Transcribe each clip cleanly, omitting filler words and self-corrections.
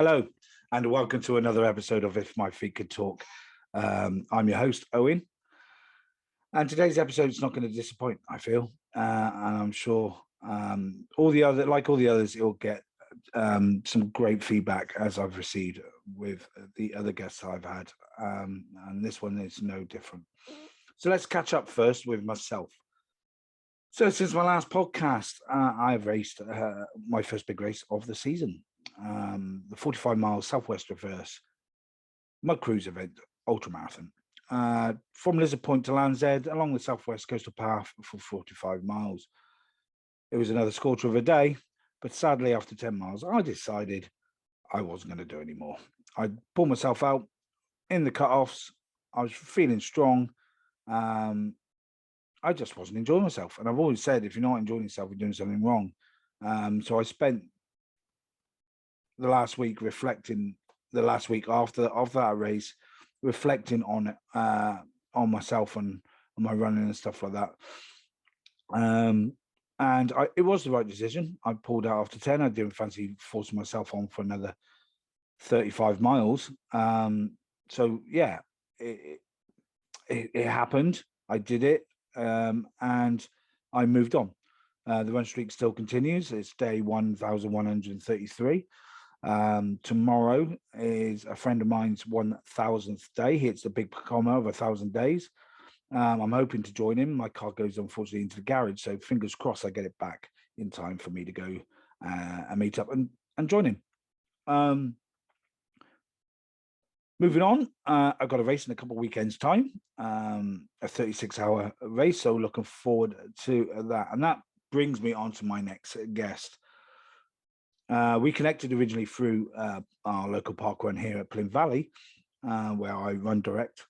Hello, and welcome to another episode of If My Feet Could Talk. I'm your host, Owen, and today's episode is not going to disappoint, I feel, and I'm sure all the others, it'll get some great feedback as I've received with the other guests I've had, and this one is no different. So let's catch up first with myself. So since my last podcast, I've raced my first big race of the season. The 45 mile Southwest Reverse Mud Cruise event, ultramarathon, from Lizard Point to Land's End along the Southwest Coastal Path for 45 miles. It was another scorcher of a day, but sadly, after 10 miles, I decided I wasn't going to do any more. I pulled myself out in the cutoffs. I was feeling strong. I just wasn't enjoying myself. And I've always said, if you're not enjoying yourself, you're doing something wrong. So I spent the last week reflecting, the last week after that race, reflecting on myself and on my running and stuff like that. And it was the right decision. I pulled out after 10. I didn't fancy forcing myself on for another 35 miles. So yeah, it happened. I did it, and I moved on. The run streak still continues. It's day 1,133. Tomorrow is a friend of mine's 1,000th day. He hits the big comma of 1,000 days. I'm hoping to join him. My car goes unfortunately into the garage, so fingers crossed I get it back in time for me to go and meet up and join him. Moving on, I've got a race in a couple of weekends' time, a 36-hour race, so looking forward to that. And that brings me on to my next guest. We connected originally through our local park run here at Plym Valley, where I run direct.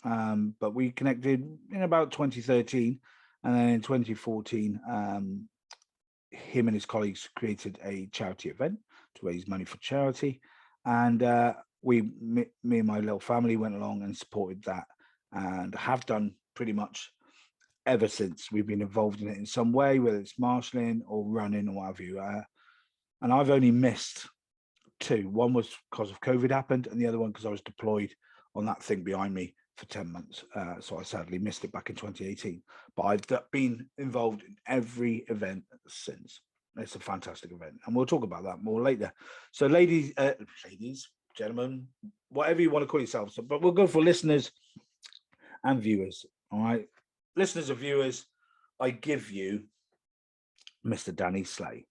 But we connected in about 2013, and then in 2014, him and his colleagues created a charity event to raise money for charity. And me and my little family went along and supported that, and have done pretty much ever since. We've been involved in it in some way, whether it's marshalling or running or what have you. And I've only missed two. One was because of COVID happened, and the other one because I was deployed on that thing behind me for 10 months. So I sadly missed it back in 2018. But I've been involved in every event since. It's a fantastic event, and we'll talk about that more later. So ladies, gentlemen, whatever you want to call yourselves, but we'll go for listeners and viewers. All right, listeners and viewers, I give you Mr. Danny Slay.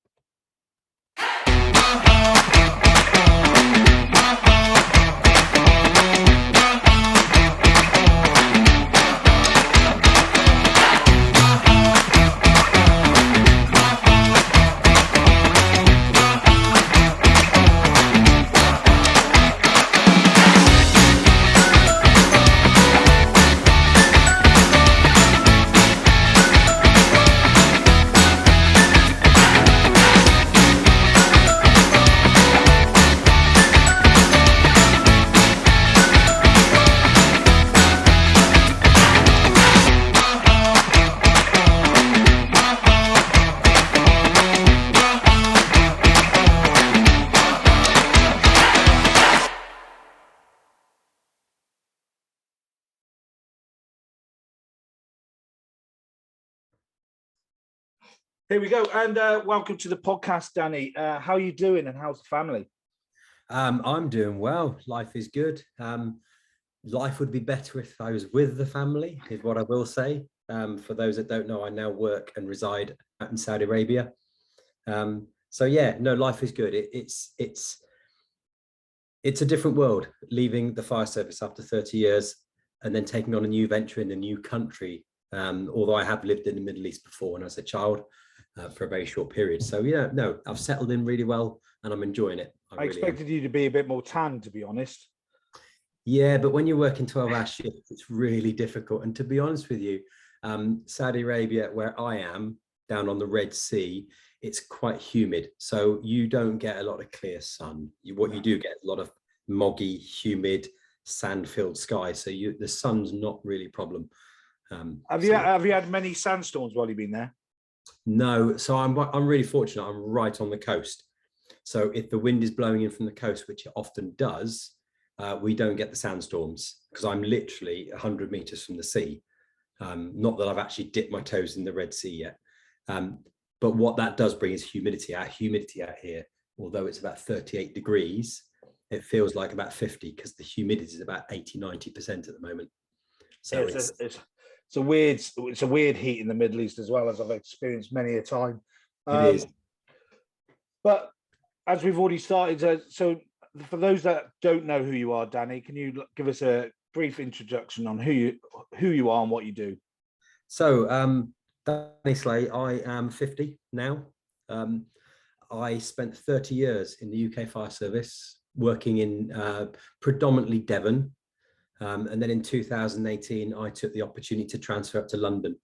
Here we go, and welcome to the podcast, Danny. How are you doing, and how's the family? I'm doing well. Life is good. Life would be better if I was with the family, is what I will say. For those that don't know, I now work and reside out in Saudi Arabia. So yeah, no, life is good. It's a different world, leaving the fire service after 30 years and then taking on a new venture in a new country. Although I have lived in the Middle East before when I was a child. For a very short period. So yeah, no, I've settled in really well and I'm enjoying it. I really expected you to be a bit more tan, to be honest. Yeah, but when you're working 12-hour shifts, it's really difficult. And to be honest with you, Saudi Arabia, where I am, down on the Red Sea, it's quite humid. So you don't get a lot of clear sun. You do get a lot of moggy, humid, sand-filled sky. So the sun's not really a problem. Have you had many sandstorms while you've been there? No, so I'm really fortunate. I'm right on the coast, So if the wind is blowing in from the coast, which it often does, we don't get the sandstorms because I'm literally 100 meters from the sea. Not that I've actually dipped my toes in the Red Sea yet. But what that does bring is humidity. Our humidity out here, although it's about 38 degrees, it feels like about 50 because the humidity is about 80-90% at the moment. So it's a weird heat in the Middle East as well, as I've experienced many a time. it is. But as we've already started, so for those that don't know who you are, Danny, can you give us a brief introduction on who you are and what you do? So, Danny Slay, I am 50 now. I spent 30 years in the UK Fire Service, working in predominantly Devon. And then in 2018, I took the opportunity to transfer up to London,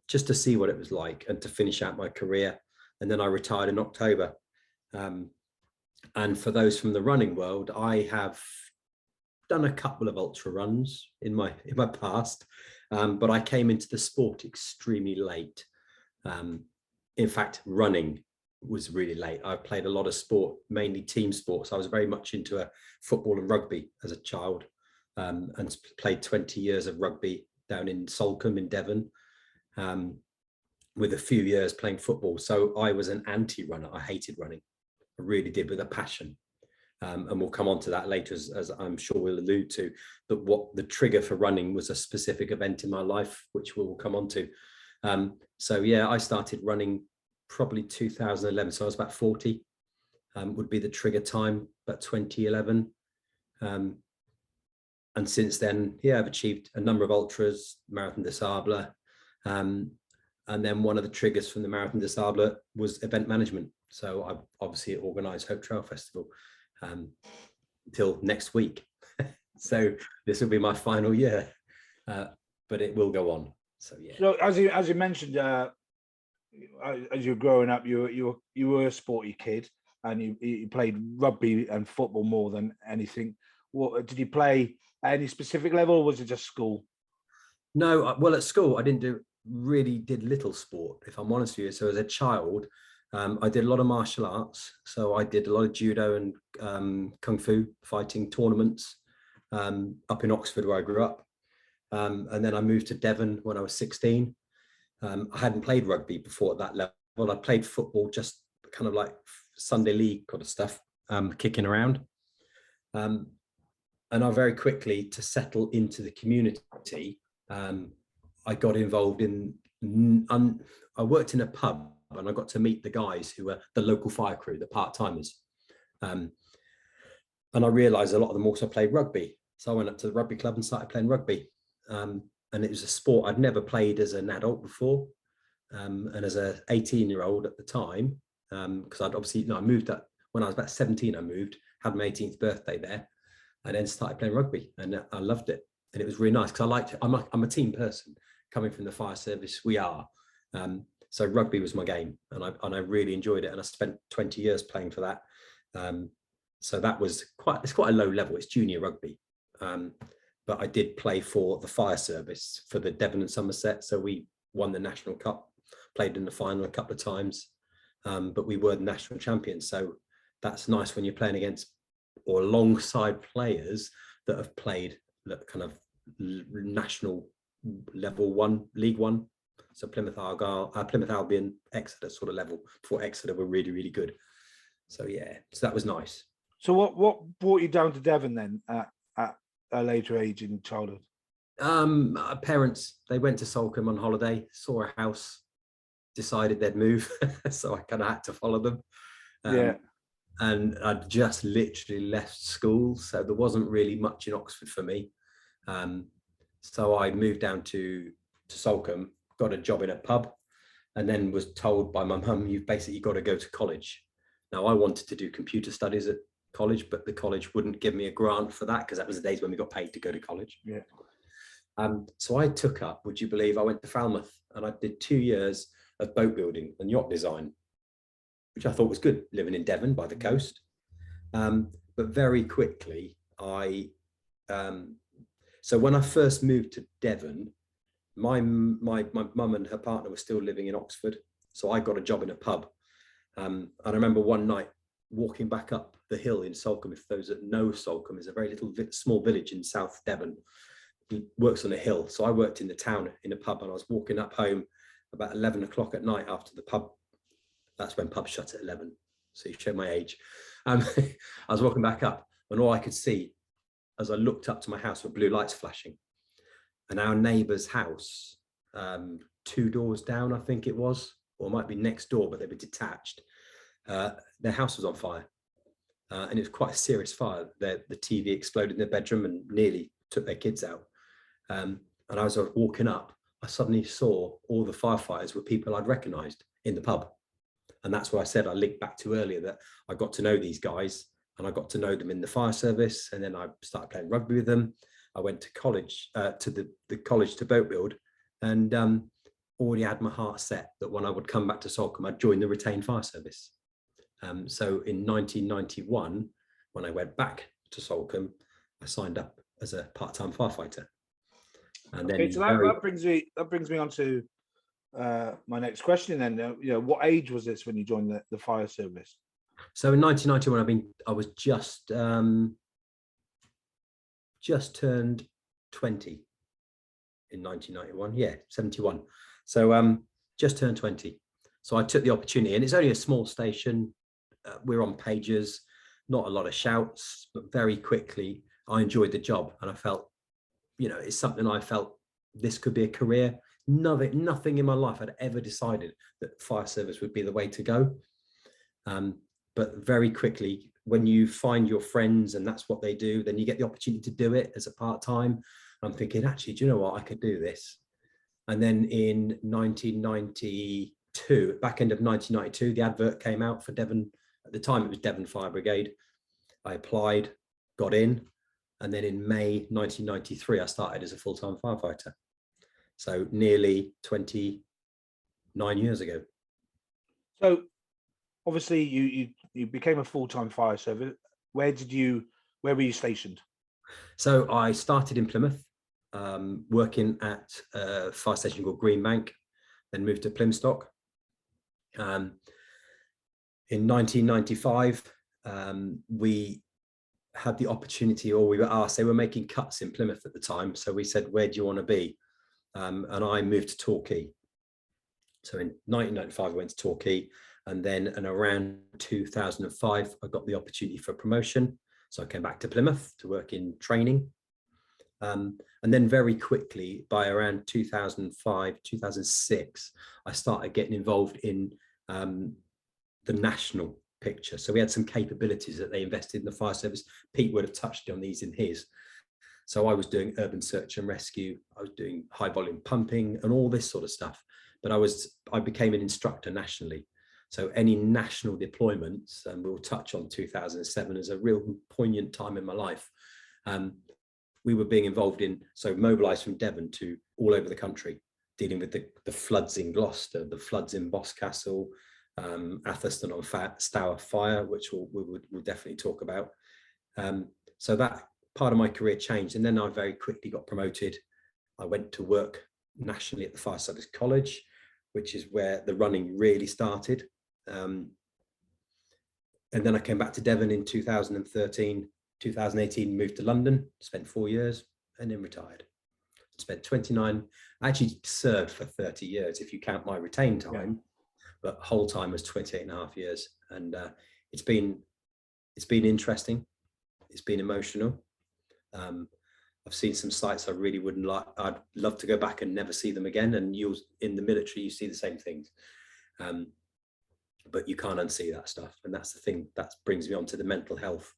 just to see what it was like and to finish out my career. And then I retired in October. And for those from the running world, I have done a couple of ultra runs in my past, but I came into the sport extremely late. In fact, running was really late. I played a lot of sport, mainly team sports. I was very much into football and rugby as a child, and played 20 years of rugby down in Salcombe in Devon, with a few years playing football. So I was an anti-runner. I hated running. I really did, with a passion. And we'll come on to that later, as I'm sure we'll allude to, that what the trigger for running was a specific event in my life, which we'll come on to. So yeah, I started running probably 2011. So I was about 40, would be the trigger time, about 2011. And since then, yeah, I've achieved a number of ultras, Marathon des Sables. And then one of the triggers from the Marathon des Sables was event management. So I obviously organised Hope Trail Festival until next week. So this will be my final year, but it will go on. So yeah. So as you mentioned, as you were growing up, you were a sporty kid, and you played rugby and football more than anything. What did you play at any specific level, or was it just school? No, well, at school I did little sport, if I'm honest with you. So as a child, I did a lot of martial arts. So I did a lot of judo and kung fu fighting tournaments up in Oxford, where I grew up. And then I moved to Devon when I was 16. I hadn't played rugby before at that level. I played football, just kind of like Sunday league kind of stuff, kicking around. And I very quickly, to settle into the community, I got involved I worked in a pub, and I got to meet the guys who were the local fire crew, the part-timers. And I realized a lot of them also played rugby. So I went up to the rugby club and started playing rugby. And it was a sport I'd never played as an adult before. And as an 18-year-old at the time, because I'd obviously, I moved up when I was about 17, had my 18th birthday there, and then started playing rugby, and I loved it. And it was really nice because I liked it. I'm a team person coming from the fire service. We are. So rugby was my game, and I really enjoyed it. And I spent 20 years playing for that. So that was it's quite a low level. It's junior rugby. But I did play for the fire service for the Devon and Somerset. So we won the National Cup, played in the final a couple of times, but we were the national champions. So that's nice when you're playing against or alongside players that have played that kind of national level one, League One. So Plymouth Argyle, Plymouth Albion, Exeter sort of level. Before Exeter were really, really good. So yeah, so that was nice. So what brought you down to Devon then at a later age in childhood? Parents, they went to Salcombe on holiday, saw a house, decided they'd move. So I kind of had to follow them. Yeah. And I'd just literally left school. So there wasn't really much in Oxford for me. So I moved down to Salcombe, got a job in a pub, and then was told by my mum, you've basically got to go to college. Now, I wanted to do computer studies at college, but the college wouldn't give me a grant for that because that was the days when we got paid to go to college. Yeah. So I took up, would you believe, I went to Falmouth and I did 2 years of boat building and yacht design, which I thought was good, living in Devon by the coast. But very quickly, so when I first moved to Devon, my mum and her partner were still living in Oxford. So I got a job in a pub. And I remember one night walking back up the hill in Salcombe. If those that know Salcombe, is a very little small village in South Devon. He works on a hill. So I worked in the town in a pub, and I was walking up home about 11 o'clock at night after the pub. That's when pubs shut at 11. So you show my age. I was walking back up, and all I could see as I looked up to my house were blue lights flashing. And our neighbour's house, 2 doors down, I think it was, or it might be next door, but they were detached. Their house was on fire. And it was quite a serious fire. The TV exploded in their bedroom and nearly took their kids out. And as I was walking up, I suddenly saw all the firefighters were people I'd recognised in the pub. And that's what I said I linked back to earlier, that I got to know these guys, and I got to know them in the fire service. And then I started playing rugby with them. I went to college, to the college to boat build, and already had my heart set that when I would come back to Salcombe, I'd join the retained fire service. So in 1991, when I went back to Salcombe, I signed up as a part-time firefighter. And Okay, then so that brings me on to my next question. Then, what age was this when you joined the fire service? So in 1991, I was just turned 20 in 1991. Yeah, 71. So just turned 20. So I took the opportunity, and it's only a small station. We're on pagers, not a lot of shouts, but very quickly I enjoyed the job, and I felt, it's something I felt this could be a career. Nothing in my life had ever decided that fire service would be the way to go. But very quickly, when you find your friends and that's what they do, then you get the opportunity to do it as a part-time. I'm thinking, actually, do you know what? I could do this. And then in 1992, back end of 1992, the advert came out for Devon. At the time, it was Devon Fire Brigade. I applied, got in. And then in May 1993, I started as a full-time firefighter. So nearly 29 years ago. So obviously you became a full-time fire service. Where were you stationed? So I started in Plymouth, working at a fire station called Greenbank, then moved to Plymstock. In 1995, we had the opportunity, or we were asked, they were making cuts in Plymouth at the time. So we said, where do you want to be? And I moved to Torquay. So in 1995, I went to Torquay, and then around 2005, I got the opportunity for promotion. So I came back to Plymouth to work in training. And then very quickly, by around 2005, 2006, I started getting involved in the national picture. So we had some capabilities that they invested in the fire service. Pete would have touched on these in his. So I was doing urban search and rescue. I was doing high volume pumping and all this sort of stuff. But I became an instructor nationally. So any national deployments, and we'll touch on 2007 as a real poignant time in my life. We were being involved in, so mobilised from Devon to all over the country, dealing with the floods in Gloucester, the floods in Boscastle, Atherston on Stour Fire, which we'll definitely talk about. So that part of my career changed, and then I very quickly got promoted. I went to work nationally at the Fire Service College, which is where the running really started. And then I came back to Devon in 2013, 2018, moved to London, spent 4 years, and then retired. Spent 29, I actually served for 30 years if you count my retained time, but whole time was 28 and a half years. And it's been interesting. It's been emotional. I've seen some sites I really wouldn't like. I'd love to go back and never see them again. And in the military, you see the same things. But you can't unsee that stuff. And that's the thing that brings me on to the mental health.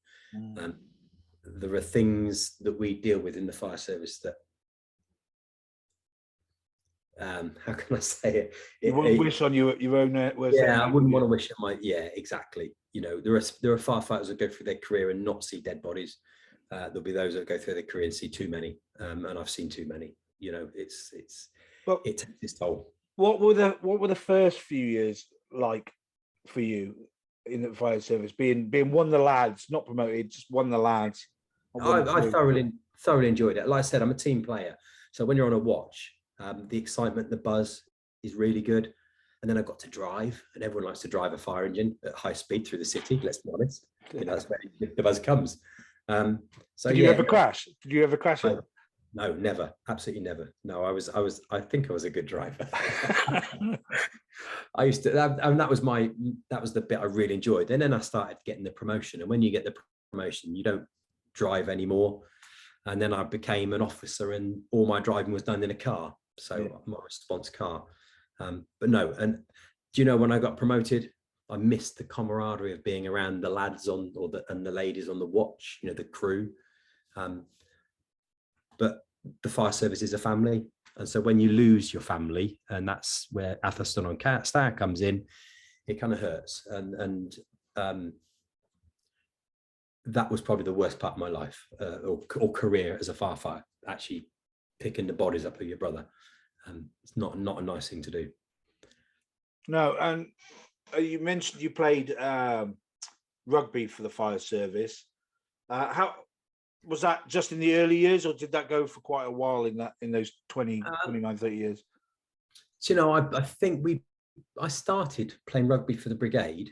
There are things that we deal with in the fire service that, how can I say it? You wouldn't wish on your own worst. Yeah, I wouldn't want to wish on exactly. There are firefighters that go through their career and not see dead bodies. There'll be those that go through their career and see too many, and I've seen too many. It takes its toll. What were the first few years like for you in the fire service? Being one of the lads, not promoted, just one of the lads. I thoroughly enjoyed it. Like I said, I'm a team player, so when you're on a watch, the excitement, the buzz is really good. And then I got to drive, and everyone likes to drive a fire engine at high speed through the city. Let's be honest, that's where the buzz comes. So did you ever crash? Did you ever crash it? No, never, absolutely never. No, I think I was a good driver. I used to, and that was the bit I really enjoyed. And then I started getting the promotion, and when you get the promotion, you don't drive anymore. And then I became an officer, and all my driving was done in a car, so my response car. But no, and do you know, when I got promoted, I missed the camaraderie of being around the lads and the ladies on the watch, the crew. But the fire service is a family, and so when you lose your family, and that's where Athelstan on Stour comes in, it kind of hurts. And that was probably the worst part of my life or career as a firefighter, actually picking the bodies up of your brother. It's not a nice thing to do. No, and you mentioned you played rugby for the fire service. How was that? Just in the early years, or did that go for quite a while in those 29, 30 years? So, I think I started playing rugby for the brigade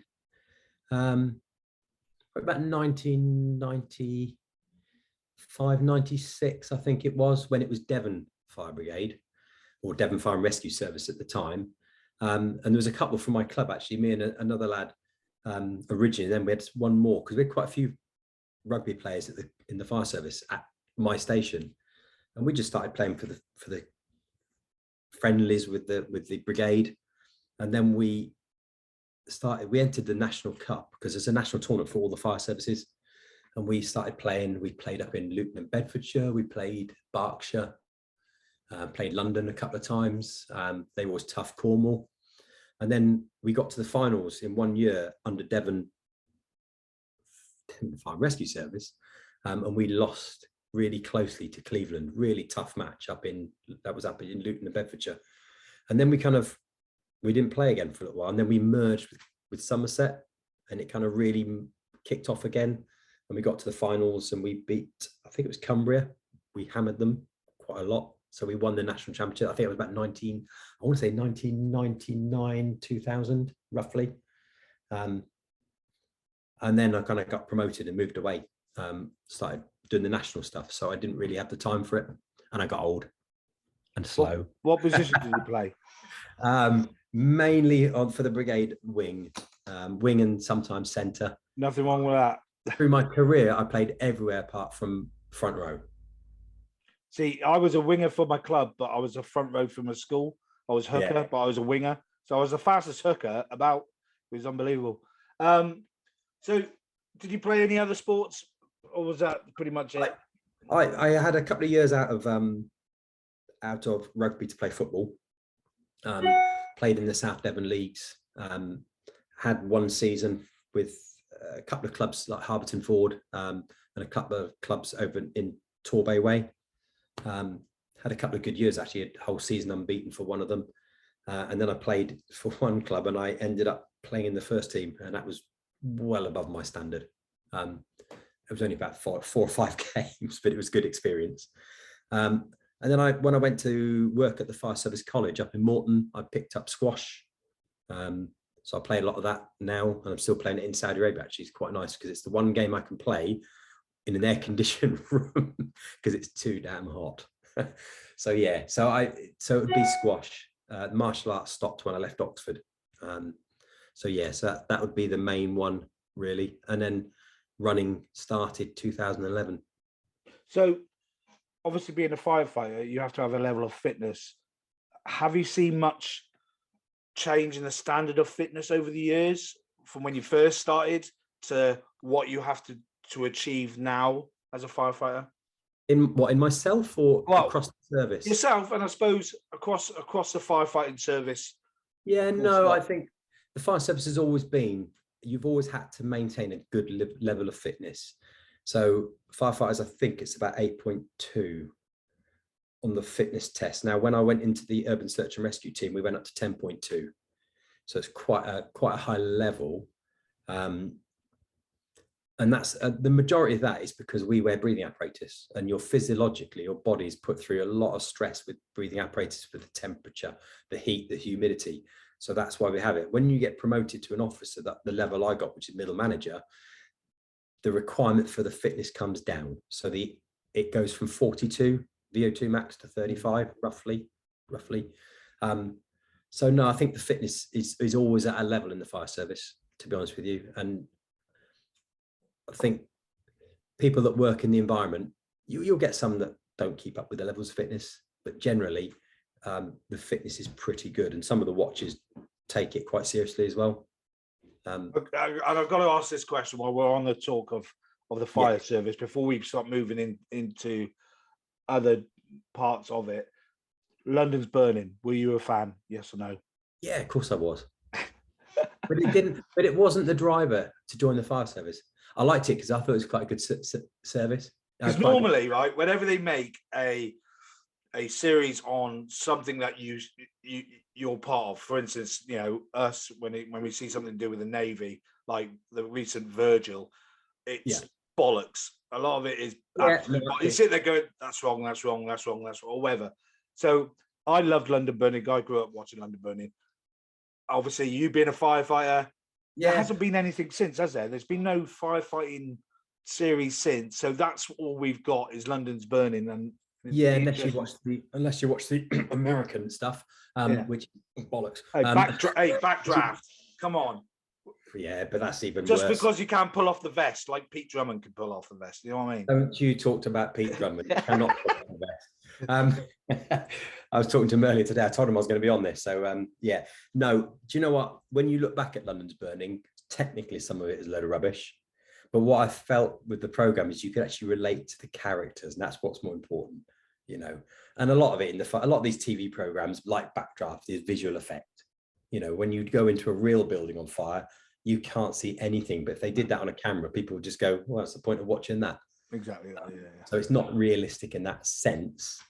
about 1995, 96, I think it was, when it was Devon Fire Brigade, or Devon Fire and Rescue Service at the time. And there was a couple from my club, actually, me and another lad originally. Then we had one more, because we had quite a few rugby players in the fire service at my station, and we just started playing for the friendlies with the brigade. And then we entered the National Cup, because there's a national tournament for all the fire services, and we started playing. We played up in Luton and Bedfordshire, we played Berkshire, played London a couple of times. They were always tough, Cornwall. And then we got to the finals in one year under Devon Fire and Rescue Service, and we lost really closely to Cleveland. Really tough match up in Luton and Bedfordshire. And then we didn't play again for a little while, and then we merged with Somerset, and it kind of really kicked off again. And we got to the finals, and we beat, I think it was Cumbria. We hammered them quite a lot, so we won the national championship. I think it was about 1999, 2000, roughly. And then I kind of got promoted and moved away, started doing the national stuff. So I didn't really have the time for it, and I got old and slow. What position did you play? Mainly for the brigade wing, and sometimes centre. Nothing wrong with that. Through my career, I played everywhere apart from front row. See, I was a winger for my club, but I was a front row from a school. I was hooker, but I was a winger. So I was the fastest hooker about. It was unbelievable. So did you play any other sports, or was that pretty much it? I had a couple of years out of rugby to play football. Played in the South Devon leagues. Had one season with a couple of clubs like Harberton Ford, and a couple of clubs over in Torbay Way. Had a couple of good years, actually, a whole season unbeaten for one of them. And then I played for one club, and I ended up playing in the first team, and that was well above my standard. It was only about 4 or 5 games, but it was a good experience. And then when I went to work at the Fire Service College up in Morton, I picked up squash. So I play a lot of that now, and I'm still playing it in Saudi Arabia. Actually, it's quite nice because it's the one game I can play in an air-conditioned room because it's too damn hot. So yeah, so it would be squash. Martial arts stopped when I left Oxford. So yeah, so that would be the main one, really. And then running started 2011. So obviously, being a firefighter, you have to have a level of fitness. Have you seen much change in the standard of fitness over the years, from when you first started to what you have to achieve now as a firefighter? In myself, or across the service? Yourself, and I suppose across the firefighting service. Yeah, no, I think the fire service has always been, you've always had to maintain a good level of fitness. So firefighters, I think it's about 8.2 on the fitness test. Now, when I went into the urban search and rescue team, we went up to 10.2. So it's quite a high level. And that's the majority of that is because we wear breathing apparatus, and your body's put through a lot of stress with breathing apparatus, with the temperature, the heat, the humidity. So that's why we have it. When you get promoted to an officer, that the level I got, which is middle manager, the requirement for the fitness comes down. So it goes from 42 VO2 max to 35, roughly. So no, I think the fitness is always at a level in the fire service, to be honest with you. And I think people that work in the environment, you'll get some that don't keep up with the levels of fitness, but generally the fitness is pretty good. And some of the watches take it quite seriously as well. And I've got to ask this question while we're on the talk of the fire service, before we start moving into other parts of it. London's Burning, were you a fan? Yes or no? Yeah, of course I was. But it wasn't the driver to join the fire service. I liked it because I thought it was quite a good service. Because normally, right, whenever they make a series on something that you're part of, for instance, you know, us, when we see something to do with the Navy, like the recent Virgil, it's bollocks. A lot of it is you sit there going, that's wrong, or whatever. So I loved London Burning. I grew up watching London Burning. Obviously, you being a firefighter, there hasn't been anything since, has there? There's been no firefighting series since. So that's all we've got is London's Burning. And unless you watch the American stuff, which is bollocks. Hey, Backdraft. Come on. Yeah, but that's even just worse. Because you can't pull off the vest like Pete Drummond can pull off the vest. You know what I mean? Don't you talk about Pete Drummond? You cannot pull off the vest. I was talking to him earlier today. I told him I was going to be on this. So no. Do you know what? When you look back at London's Burning, technically some of it is a load of rubbish. But what I felt with the program is you could actually relate to the characters, and that's what's more important, you know. And a lot of it a lot of these TV programs, like Backdraft, is visual effect. You know, when you go into a real building on fire, you can't see anything. But if they did that on a camera, people would just go, "Well, what's the point of watching that?" Exactly. So it's not realistic in that sense,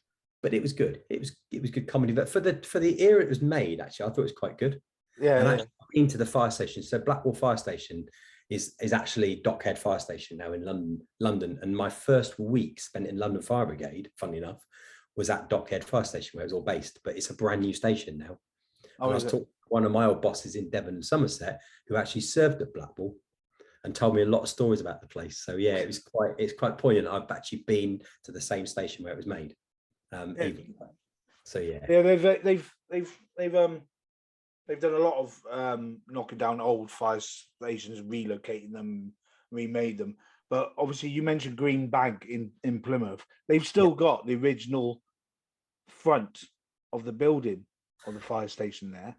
but it was good. It was good comedy. But for the era it was made, actually, I thought it was quite good. Yeah. And actually, into the fire station. So Blackwall Fire Station is actually Dockhead Fire Station now in London. And my first week spent in London Fire Brigade, funnily enough, was at Dockhead Fire Station where it was all based. But it's a brand new station now. And I was talking to one of my old bosses in Devon and Somerset who actually served at Blackwall and told me a lot of stories about the place. So yeah, it's quite poignant. I've actually been to the same station where it was made. So yeah. Yeah, they've done a lot of knocking down old fire stations, relocating them, remade them. But obviously, you mentioned Green Bank in Plymouth. They've still got the original front of the building of the fire station there.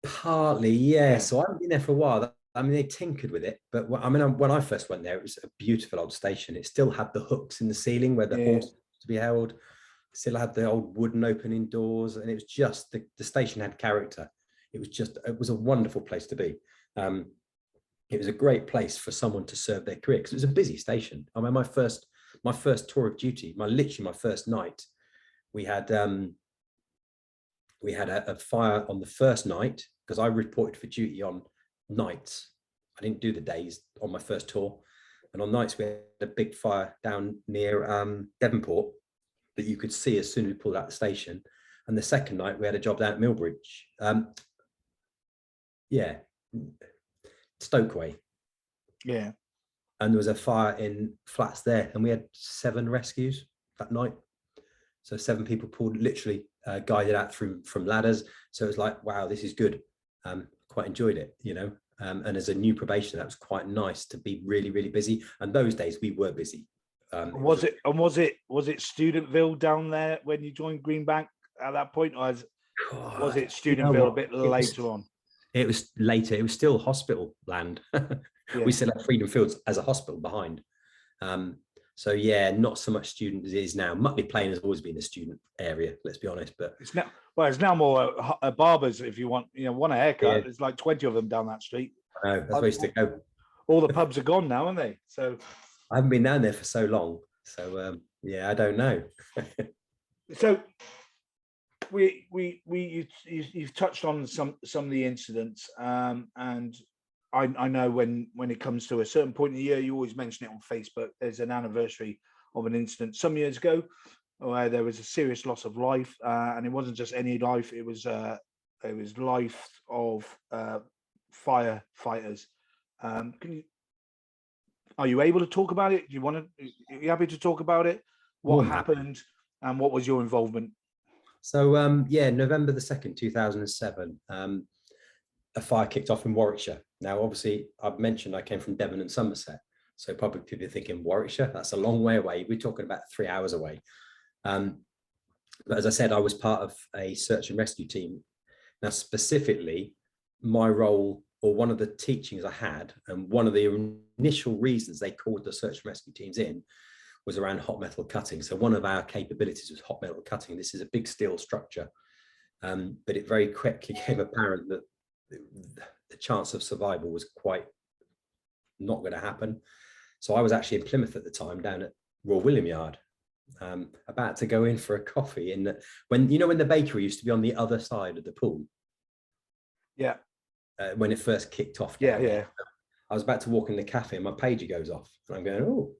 Partly, yeah. So I've been there for a while. I mean, they tinkered with it, but when I first went there, it was a beautiful old station. It still had the hooks in the ceiling where the horse was to be held. Still had the old wooden opening doors, and it was just the station had character. It was a wonderful place to be. It was a great place for someone to serve their career because it was a busy station. I mean, my first tour of duty, my first night, we had a fire on the first night because I reported for duty on nights. I didn't do the days on my first tour, and on nights we had a big fire down near Devonport that you could see as soon as we pulled out the station. And the second night we had a job down at Millbridge. Stokeway. Yeah. And there was a fire in flats there, and we had 7 rescues that night. So 7 people pulled, literally guided out from ladders. So it was like, wow, this is good. Quite enjoyed it, you know. And as a new probationer, that was quite nice to be really, really busy. And those days we were busy. Was it Studentville down there when you joined Green Bank at that point, or was it Studentville a bit later on? It was later. It was still hospital land. We still had Freedom Fields as a hospital behind. So yeah, not so much student as it is now. Mutley Plain has always been a student area, let's be honest. But it's now more barbers. If you want a haircut, there's like 20 of them down that street. I know, that's where I used to go. All the pubs are gone now, aren't they? So I haven't been down there for so long. So I don't know. So you've touched on some of the incidents, and I know when it comes to a certain point in the year, you always mention it on Facebook. There's an anniversary of an incident some years ago where there was a serious loss of life, and it wasn't just any life. It was a It was life of firefighters. Are you able to talk about it? Do you want to? Are you happy to talk about it? What More than happy. happened and what was your involvement? So yeah, November the 2nd, 2007, a fire kicked off in Warwickshire. Now, obviously, I've mentioned I came from Devon and Somerset. So probably people are thinking Warwickshire, that's a long way away. We're talking about 3 hours away. But as I said, I was part of a search and rescue team. Now, specifically, my role, or one of the teachings I had, and one of the initial reasons they called the search and rescue teams in, was around hot metal cutting. So one of our capabilities was hot metal cutting. This is a big steel structure, but it very quickly became apparent that the chance of survival was quite not going to happen. So I was actually in Plymouth at the time, down at Royal William Yard, about to go in for a coffee in when the bakery used to be on the other side of the pool. Yeah. When it first kicked off. Yeah. I was about to walk in the cafe and my pager goes off and I'm going, oh,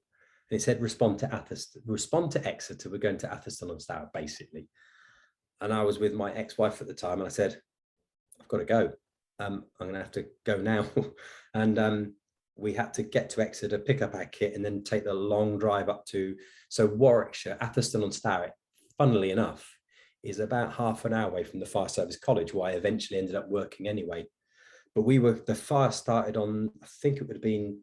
and it said respond to Exeter. We're going to Atherstone on Stour, basically. And I was with my ex-wife at the time and I said, I've got to go. I'm going to have to go now. And we had to get to Exeter, pick up our kit, and then take the long drive up to, so Warwickshire, Atherstone on Stour, funnily enough, is about half an hour away from the Fire Service College, where I eventually ended up working anyway. But the fire started on, I think it would have been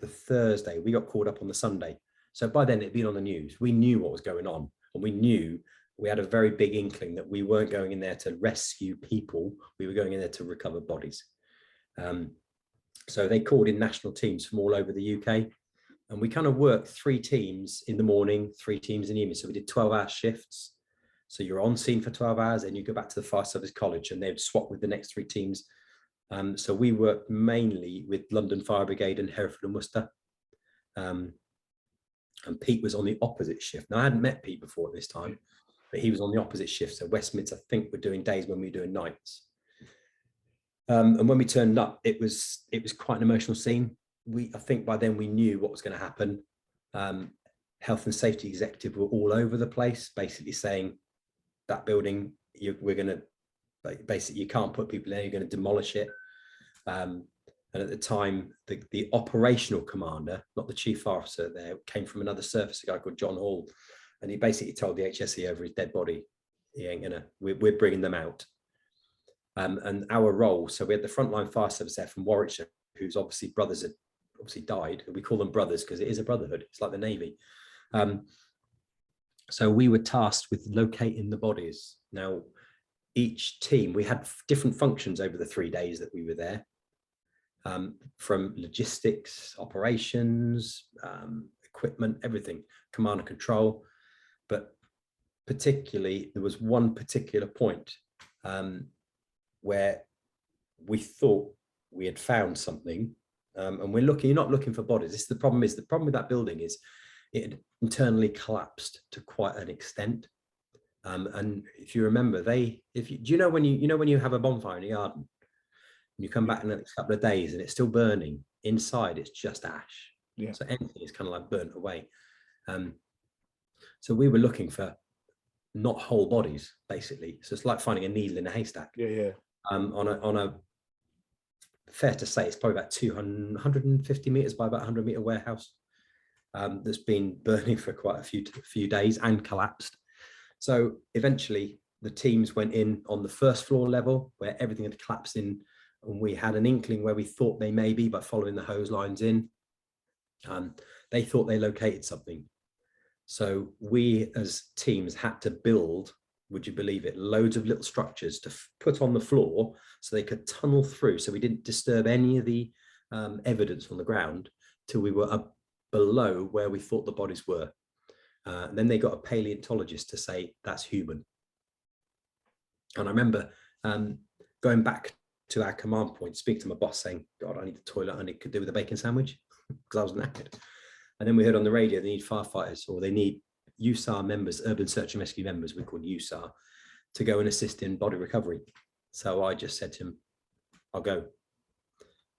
the Thursday. We got called up on the Sunday. So by then it'd been on the news. We knew what was going on, and we had a very big inkling that we weren't going in there to rescue people. We were going in there to recover bodies. So they called in national teams from all over the UK, and we kind of worked 3 teams in the morning, 3 teams in the evening. So we did 12-hour shifts. So you're on scene for 12 hours, and you go back to the Fire Service College, and they'd swap with the next 3 teams. So we worked mainly with London Fire Brigade and Hereford and Worcester. And Pete was on the opposite shift. Now, I hadn't met Pete before at this time, but he was on the opposite shift. So West Mids, I think, were doing days when we were doing nights. And when we turned up, it was quite an emotional scene. I think by then we knew what was going to happen. Health and safety executive were all over the place, basically saying that building, we're going to, basically, you can't put people in, you're going to demolish it. And at the time, the operational commander, not the chief officer there, came from another service, a guy called John Hall. And he basically told the HSE over his dead body, he ain't gonna, we're bringing them out. And our role, so we had the frontline fire service there from Warwickshire, whose obviously brothers had obviously died. And we call them brothers because it is a brotherhood. It's like the Navy. So we were tasked with locating the bodies. Now, each team, we had different functions over the 3 days that we were there. From logistics, operations, equipment, everything, command and control. But particularly, there was one particular point where we thought we had found something, and you're not looking for bodies. The problem with that building is it had internally collapsed to quite an extent. And if you remember, do you know when you have a bonfire in your garden, and you come back in the next couple of days and it's still burning inside, it's just ash. Yeah. So anything is kind of like burnt away. So we were looking for not whole bodies, basically. So it's like finding a needle in a haystack. Yeah. On a fair to say, it's probably about 150 meters by about 100 meter warehouse that's been burning for quite a few days and collapsed. So eventually the teams went in on the first floor level where everything had collapsed in, and we had an inkling where we thought they may be by following the hose lines in. They thought they located something. So we as teams had to build, would you believe it, loads of little structures to put on the floor so they could tunnel through, so we didn't disturb any of the evidence on the ground till we were up below where we thought the bodies were. And then they got a paleontologist to say that's human. And I remember going back to our command point, speak to my boss saying, God, I need the toilet, and it could do with a bacon sandwich because I was knackered. And then we heard on the radio, they need firefighters, or they need USAR members, urban search and rescue members, we call USAR, to go and assist in body recovery. So I just said to him, I'll go.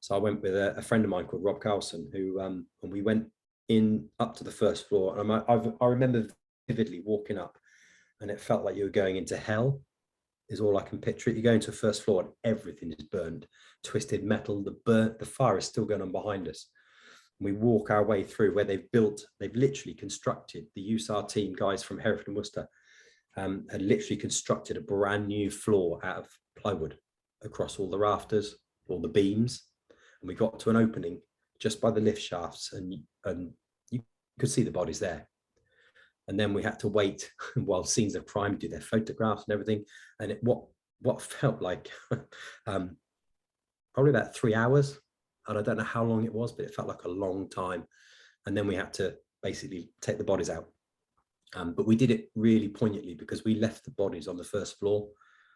So I went with a friend of mine called Rob Carlson, who, and we went in up to the first floor. And I remember vividly walking up, and it felt like you were going into hell. is all I can picture it. You go into a first floor and everything is burned, twisted metal, the fire is still going on behind us. We walk our way through where they've literally constructed, the USAR team guys from Hereford and Worcester had literally constructed a brand new floor out of plywood across all the rafters, all the beams. And we got to an opening just by the lift shafts, and you could see the bodies there. And then we had to wait while scenes of crime do their photographs and everything. And what felt like probably about 3 hours. And I don't know how long it was, but it felt like a long time. And then we had to basically take the bodies out. But we did it really poignantly because we left the bodies on the first floor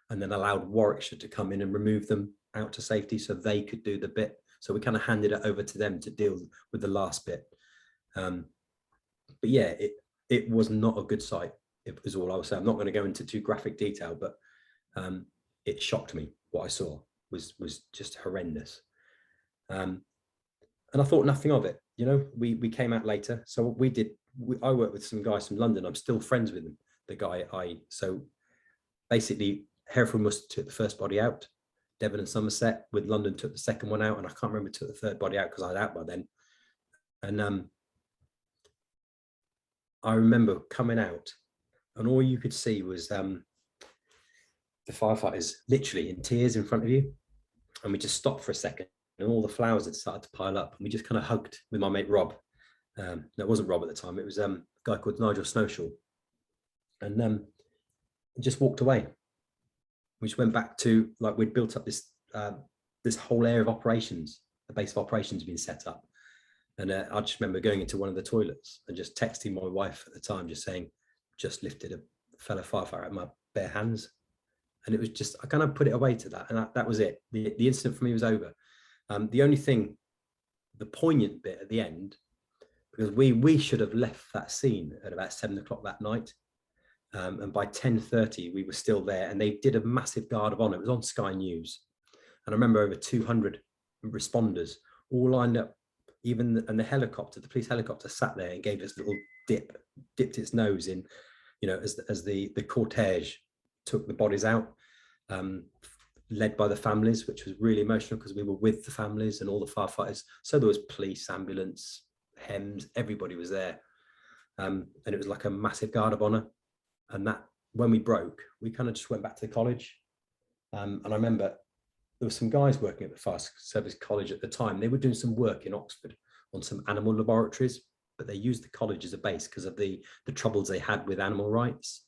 and then allowed Warwickshire to come in and remove them out to safety so they could do the bit. So we kind of handed it over to them to deal with the last bit. But yeah, it was not a good sight. It was all I was saying. I'm not going to go into too graphic detail, but it shocked me. What I saw was just horrendous. And I thought nothing of it. You know, we came out later. So I worked with some guys from London. I'm still friends with them. The guy so basically Hereford and Worcester took the first body out. Devon and Somerset with London took the second one out. And I can't remember took the third body out because I was out by then. And I remember coming out and all you could see was the firefighters literally in tears in front of you. And we just stopped for a second and all the flowers had started to pile up. And we just kind of hugged with my mate, Rob. No, it wasn't Rob at the time. It was a guy called Nigel Snowshall. And just walked away. We just went back to, like, we'd built up this whole area of operations. The base of operations had been set up. And I just remember going into one of the toilets and just texting my wife at the time, just saying, just lifted a fellow firefighter out of my bare hands. And it was just, I kind of put it away to that. And that was it. The incident for me was over. The only thing, the poignant bit at the end, because we should have left that scene at about 7 o'clock that night. And by 10:30, we were still there and they did a massive guard of honor. It was on Sky News. And I remember over 200 responders all lined up, and the police helicopter sat there and gave this little dipped its nose in, you know, as the cortege took the bodies out, led by the families, which was really emotional because we were with the families and all the firefighters. So there was police, ambulance, HEMS, everybody was there. And it was like a massive guard of honor. And that, when we broke, we kind of just went back to the college. And I remember there were some guys working at the Fire Service College at the time. They were doing some work in Oxford on some animal laboratories, but they used the college as a base because of the troubles they had with animal rights.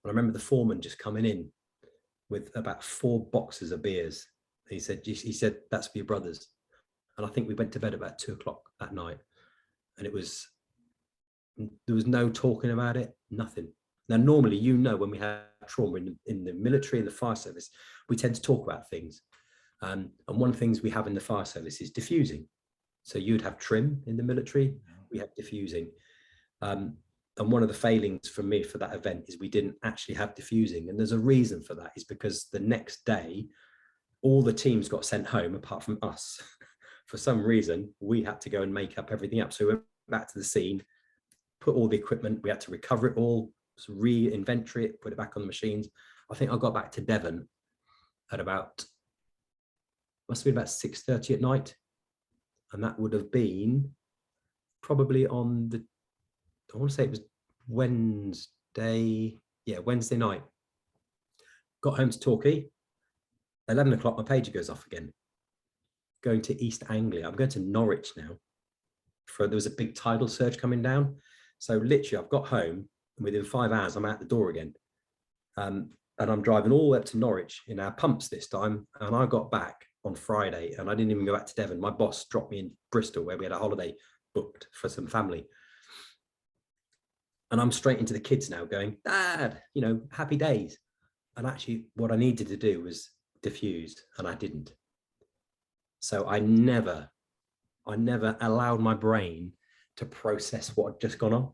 And I remember the foreman just coming in with about 4 boxes of beers. He said, that's for your brothers. And I think we went to bed about 2 o'clock that night. And there was no talking about it, nothing. Now, normally, you know, when we have trauma in the military and the fire service, we tend to talk about things. And one of the things we have in the fire service is diffusing. So you'd have trim in the military, we have diffusing. And one of the failings for me for that event is we didn't actually have diffusing. And there's a reason for that, is because the next day, all the teams got sent home apart from us. For some reason, we had to go and make up everything up. So we went back to the scene, put all the equipment, we had to recover it all, re-inventory it, put it back on the machines. I think I got back to Devon at must have been about 6:30 at night. And that would have been probably on I want to say it was Wednesday night. Got home to Torquay. 11 o'clock, my pager goes off again. Going to East Anglia. I'm going to Norwich now. There was a big tidal surge coming down. So literally I've got home and within 5 hours, I'm out the door again. And I'm driving all the way up to Norwich in our pumps this time. And I got back on Friday and I didn't even go back to Devon. My boss dropped me in Bristol where we had a holiday booked for some family. And I'm straight into the kids now going, Dad, you know, happy days. And actually what I needed to do was diffuse, and I didn't. So I never allowed my brain to process what had just gone on.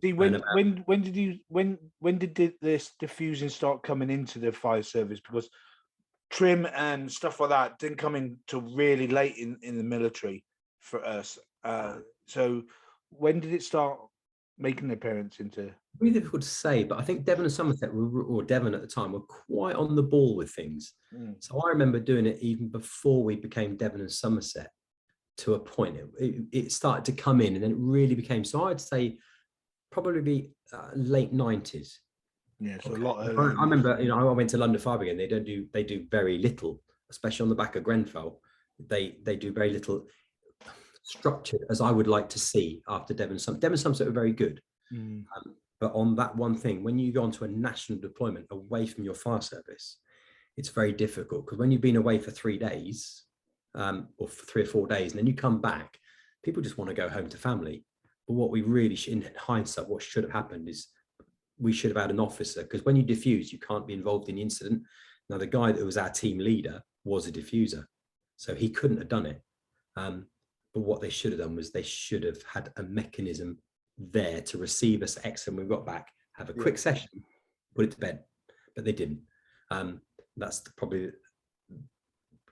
See, when did this diffusing start coming into the fire service? Because trim and stuff like that didn't come in till really late in the military for us. So when did it start making their parents into. Really difficult to say, but I think Devon and Somerset or Devon at the time were quite on the ball with things. So I remember doing it even before we became Devon and Somerset. To a point, it started to come in, and then it really became. So I'd say probably be late 90s. Yeah, so Okay. a lot I earlier. remember, I went to London Fibre again. They do very little, especially on the back of Grenfell. They do very little structured as I would like to see after Devon. Devon Somerset were very good. But on that one thing, when you go onto a national deployment away from your fire service, it's very difficult, because when you've been away for 3 days, or for 3 or 4 days, and then you come back, people just want to go home to family. But what we really, in hindsight, what should have happened is we should have had an officer, because when you diffuse, you can't be involved in the incident. Now, the guy that was our team leader was a diffuser, so he couldn't have done it. But what they should have done was they should have had a mechanism there to receive us X, and we got back, have a quick session, put it to bed. But they didn't. That's probably,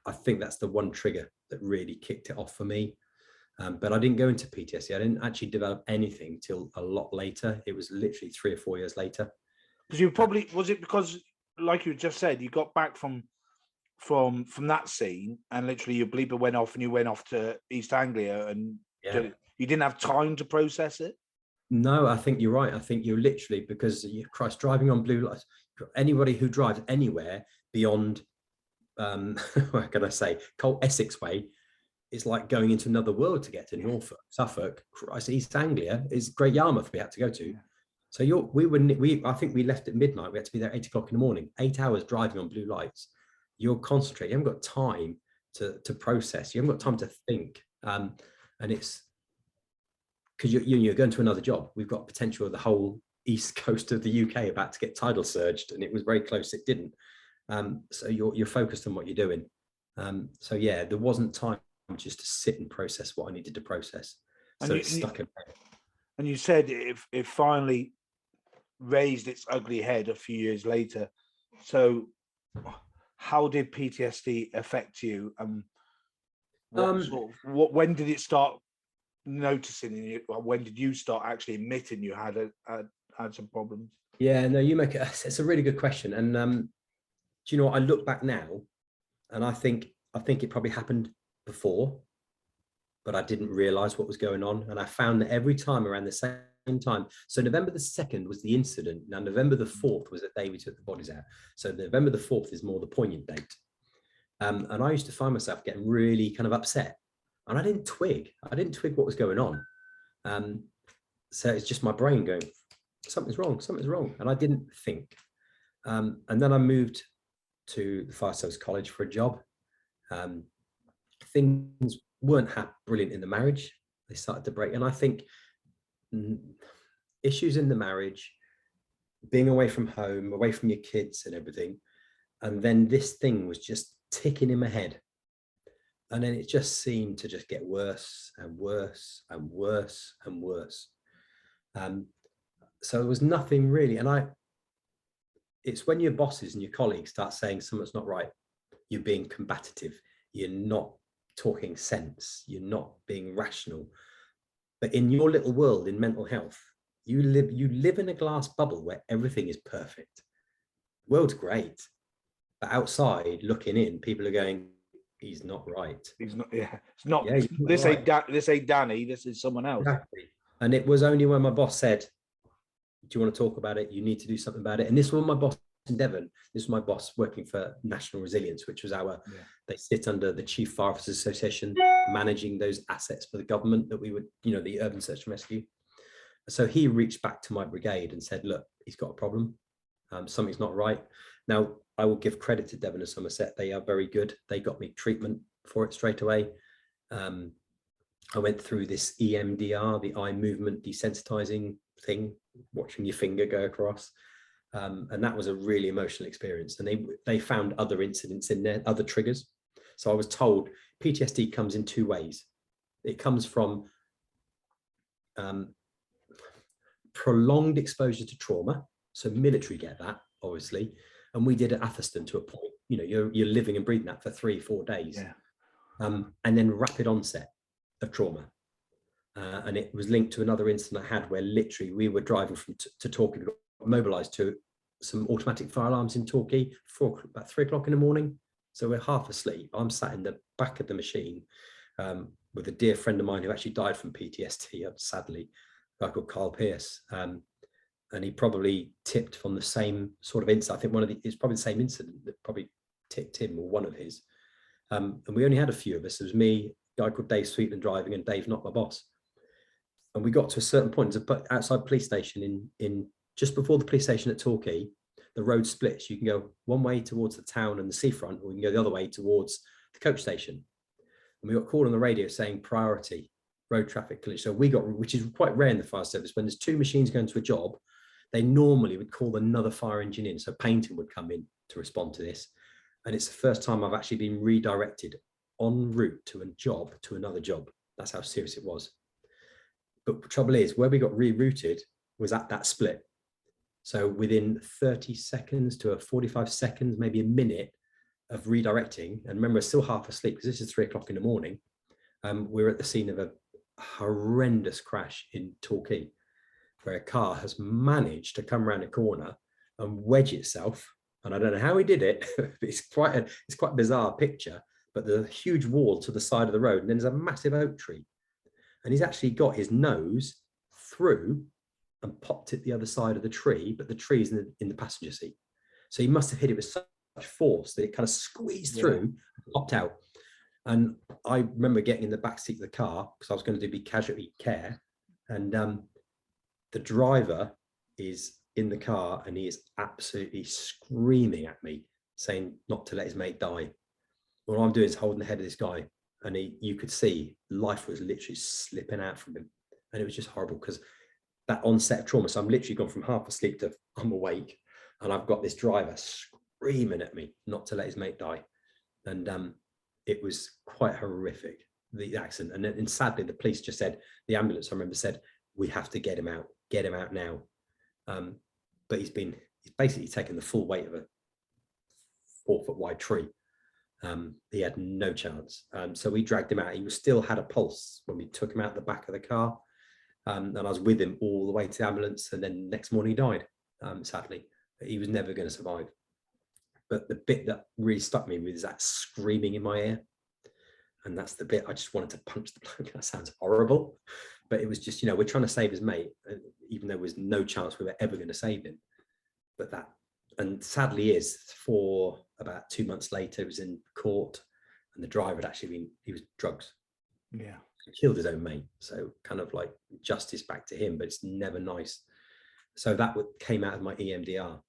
I think that's the one trigger that really kicked it off for me. But I didn't go into PTSD. I didn't actually develop anything till a lot later. It was literally 3 or 4 years later. Because you probably, was it because, like you just said, you got back from that scene, and literally your bleeper went off, and you went off to East Anglia, and you didn't have time to process it? No, I think you're right. I think you're literally, because Christ, driving on blue lights, anybody who drives anywhere beyond, what can I say, Colt Essex way, is like going into another world to get to Norfolk, Suffolk. Christ, East Anglia is Great Yarmouth we had to go to. So I think we left at midnight. We had to be there 8 o'clock in the morning, 8 hours driving on blue lights. You're concentrating. You haven't got time to process. You haven't got time to think. And it's because you're going to another job. We've got potential of the whole east coast of the UK about to get tidal surged, and it was very close. It didn't. So you're focused on what you're doing. So yeah, there wasn't time just to sit and process what I needed to process. So it's stuck in there. And you said it finally raised its ugly head a few years later. So how did PTSD affect you? When did it start noticing in you? When did you start actually admitting you had some problems? Yeah, no, it's a really good question. And do you know what? I look back now, and I think it probably happened before, but I didn't realize what was going on. And I found that every time around the same time. So November the 2nd was the incident. Now, November the 4th was the day we took the bodies out. So November the 4th is more the poignant date. And I used to find myself getting really kind of upset, and I didn't twig what was going on. So it's just my brain going, something's wrong. And I didn't think. And then I moved to the Fire Service College for a job. Things weren't brilliant in the marriage. They started to break. And I think issues in the marriage, being away from home, away from your kids and everything. And then this thing was just ticking in my head. And then it just seemed to just get worse and worse and worse and worse. So there was nothing really. And it's when your bosses and your colleagues start saying something's not right, you're being combative, you're not talking sense, you're not being rational. But in your little world in mental health, you live in a glass bubble where everything is perfect. The world's great. But outside looking in, people are going, he's not right. He's not, yeah. It's not, yeah, this ain't this ain't Danny, this is someone else. Exactly. And it was only when my boss said, do you want to talk about it? You need to do something about it. And this was my boss in Devon. This was my boss working for National Resilience, which was they sit under the Chief Fire Officers Association, managing those assets for the government that we would, the Urban Search and Rescue. So he reached back to my brigade and said, look, he's got a problem. Something's not right. Now, I will give credit to Devon and Somerset. They are very good. They got me treatment for it straight away. I went through this EMDR, the eye movement desensitizing thing, watching your finger go across. And that was a really emotional experience. And they found other incidents in there, other triggers. So I was told PTSD comes in 2 ways. It comes from prolonged exposure to trauma. So military get that, obviously. And we did at Atherstone to a point, you're living and breathing that for 3-4 days. Yeah. And then rapid onset of trauma. And it was linked to another incident I had where literally we were driving to Torquay, we got mobilised to some automatic fire alarms in Torquay about 3 o'clock in the morning. So we're half asleep. I'm sat in the back of the machine with a dear friend of mine who actually died from PTSD, sadly, a guy called Carl Pierce. And he probably tipped from the same sort of incident. I think it's probably the same incident that probably tipped him, or one of his. And we only had a few of us. It was me, a guy called Dave Sweetland driving, and Dave, not my boss. And we got to a certain point outside police station in just before the police station at Torquay. The road splits. You can go one way towards the town and the seafront, or you can go the other way towards the coach station. And we got called on the radio saying priority road traffic collision. So we got, which is quite rare in the fire service, when there's 2 machines going to a job, they normally would call another fire engine in. So Paignton would come in to respond to this. And it's the first time I've actually been redirected en route to a job to another job. That's how serious it was. But the trouble is, where we got rerouted was at that split. So within 30 seconds to 45 seconds, maybe a minute of redirecting, and remember, we're still half asleep because this is 3 o'clock in the morning. We're at the scene of a horrendous crash in Torquay, where a car has managed to come around a corner and wedge itself. And I don't know how he did it. It's quite a bizarre picture, but there's a huge wall to the side of the road, and then there's a massive oak tree. And he's actually got his nose through and popped it the other side of the tree, but the tree's in the passenger seat. So he must have hit it with such force that it kind of squeezed through and popped out. And I remember getting in the back seat of the car because I was going to do casualty care. And the driver is in the car and he is absolutely screaming at me, saying not to let his mate die. What I'm doing is holding the head of this guy, and you could see life was literally slipping out from him. And it was just horrible because that onset of trauma. So I'm literally gone from half asleep to I'm awake, and I've got this driver screaming at me not to let his mate die. And it was quite horrific, the accident. And sadly, the police just said, the ambulance, I remember, said, we have to get him out now. But he's basically taken the full weight of a 4-foot wide tree. He had no chance. So we dragged him out. He still had a pulse when we took him out the back of the car. And I was with him all the way to the ambulance. And then next morning he died, sadly. He was never going to survive. But the bit that really stuck me was that screaming in my ear. And that's the bit I just wanted to punch the bloke. That sounds horrible. But it was just, we're trying to save his mate, even though there was no chance we were ever going to save him. But and sadly for about 2 months later, he was in court, and the driver had actually he was drugs. Yeah. He killed his own mate. So kind of like justice back to him, but it's never nice. So that came out of my EMDR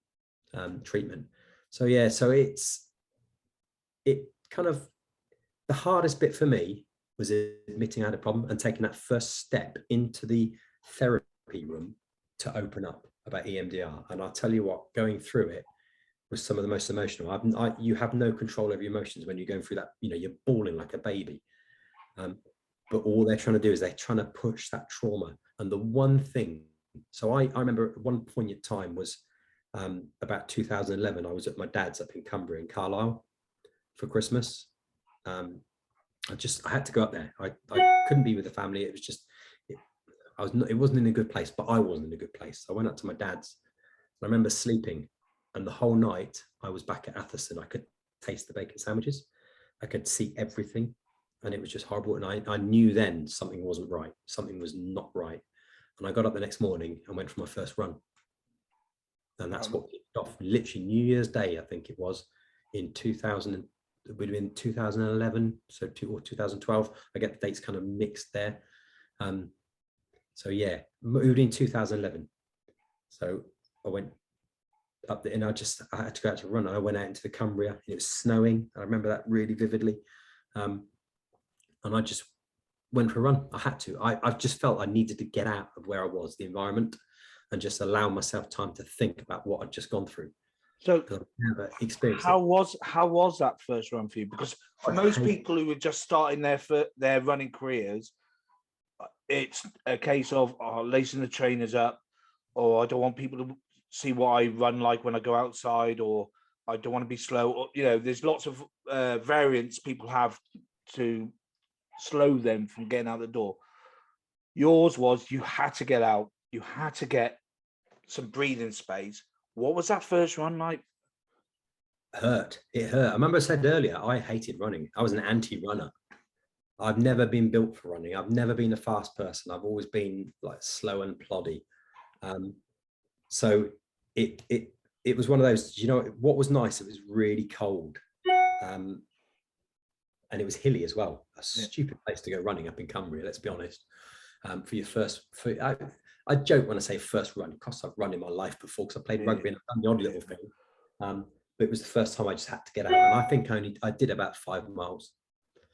treatment. So yeah, so it kind of, the hardest bit for me was admitting I had a problem and taking that first step into the therapy room to open up about EMDR. And I'll tell you what, going through it was some of the most emotional. You have no control over your emotions when you're going through that. You're bawling like a baby. But all they're trying to do is they're trying to push that trauma. And the one thing, so I remember at one poignant time was about 2011, I was at my dad's up in Cumbria in Carlisle for Christmas. I had to go up there. I couldn't be with the family. It was just, it wasn't in a good place, but I wasn't in a good place. So I went up to my dad's. I remember sleeping, and the whole night I was back at Atherson. I could taste the bacon sandwiches. I could see everything, and it was just horrible. And I knew then something wasn't right. Something was not right. And I got up the next morning and went for my first run. And that's what kicked off literally New Year's Day, I think it was, in 2000. It would have been 2011, or 2012. I get the dates kind of mixed there. So yeah, moved in 2011. So I went up there, and I had to go out to run. I went out into the Cumbria. It was snowing. I remember that really vividly. And I just went for a run. I had to. I just felt I needed to get out of where I was, the environment, and just allow myself time to think about what I'd just gone through. So how was that first run for you? Because for most people who are just starting their running careers, it's a case of lacing the trainers up, or I don't want people to see what I run like when I go outside, or I don't want to be slow. Or, there's lots of variants people have to slow them from getting out the door. Yours was you had to get out. You had to get some breathing space. What was that first run like? It hurt. I remember I said earlier, I hated running. I was an anti-runner. I've never been built for running. I've never been a fast person. I've always been like slow and ploddy. So it was one of those, you know, what was nice, it was really cold. And it was hilly as well. A stupid place to go running up in Cumbria, let's be honest. For your first, I joke when I say first run, because I've run in my life before, because I played rugby and I've done the odd little thing. But it was the first time I just had to get out. And I think I did about 5 miles.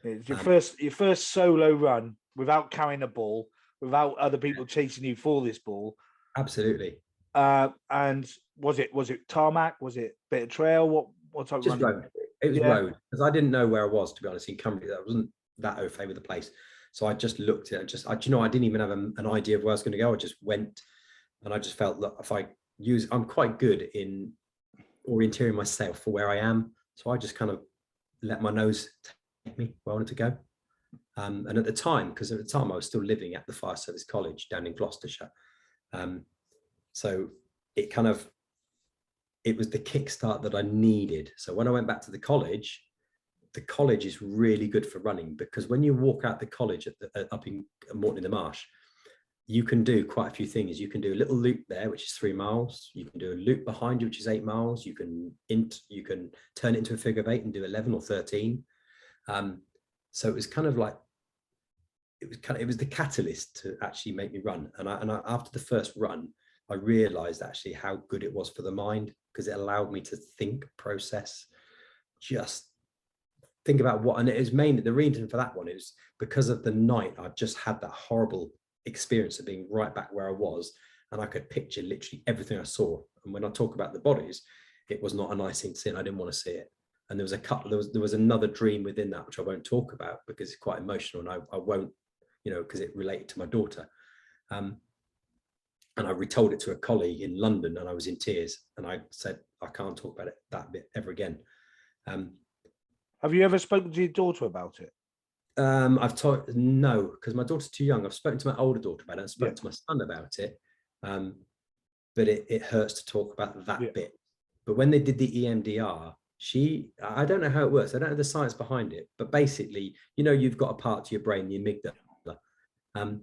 It's your first solo run without carrying a ball, without other people chasing you for this ball. Absolutely. And was it tarmac? Was it bit of trail? What type just of running? Road. It was road, because I didn't know where I was, to be honest, in Cumbria. That wasn't that au fait with the place. So I just looked at it and I didn't even have an idea of where I was going to go. I just went, and I just felt that if I'm quite good in orienteering myself for where I am. So I just kind of let my nose take me where I wanted to go. And at the time I was still living at the Fire Service College down in Gloucestershire. So it was the kickstart that I needed. So when I went back to the college is really good for running, because when you walk out the college up in Morton-in-the-Marsh, you can do quite a few things. You can do a little loop there, which is 3 miles. You can do a loop behind you, which is 8 miles. You can turn it into a figure of 8 and do 11 or 13. So it was kind of like, it was the catalyst to actually make me run. And I after the first run, I realized actually how good it was for the mind, because it allowed me to think, process, just think about what, and it was mainly the reason for that one is because of the night. I just had that horrible experience of being right back where I was, and I could picture literally everything I saw. And when I talk about the bodies, it was not a nice thing to see, and I didn't want to see it. And there was another dream within that, which I won't talk about because it's quite emotional, and I won't, because it related to my daughter. And I retold it to a colleague in London, and I was in tears, and I said, I can't talk about it that bit ever again. Have you ever spoken to your daughter about it? No, because my daughter's too young. I've spoken to my older daughter about it, and spoken to my son about it. But it hurts to talk about that bit. But when they did the EMDR, I don't know how it works. I don't know the science behind it, but basically, you've got a part to your brain, the amygdala.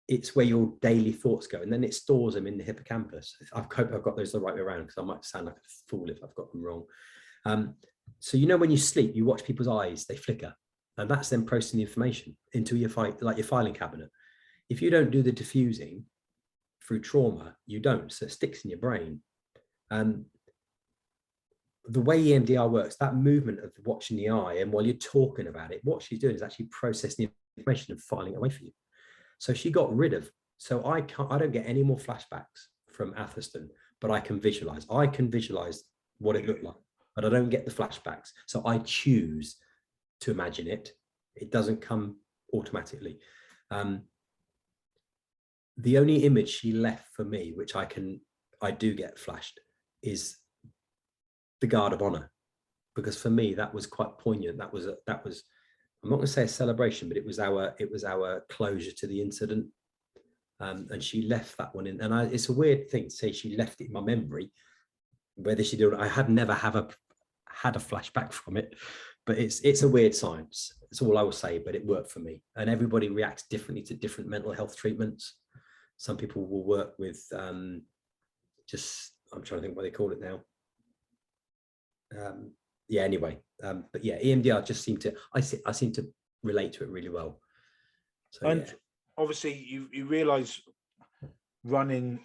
It's where your daily thoughts go, and then it stores them in the hippocampus. I hope I've got those the right way around, because I might sound like a fool if I've got them wrong. So when you sleep, you watch people's eyes, they flicker, and that's them processing the information into your filing cabinet. If you don't do the diffusing through trauma, you don't, so it sticks in your brain. The way EMDR works, that movement of watching the eye, and while you're talking about it, what she's doing is actually processing the information and filing it away for you. So she got rid of, so I don't get any more flashbacks from Athelstan, but I can visualize what it looked like, but I don't get the flashbacks. So I choose to imagine it. It doesn't come automatically. The only image she left for me, which I do get flashed, is the Guard of Honor, because for me that was quite poignant. That was I'm not going to say a celebration, but it was our closure to the incident. And she left that one in, and it's a weird thing to say she left it in my memory. Whether she did, I had never had a flashback from it, but it's a weird science. That's all I will say, but it worked for me. And everybody reacts differently to different mental health treatments. Some people will work with I'm trying to think what they call it now. Anyway, but EMDR just I seem to relate to it really well. So, and obviously you realize running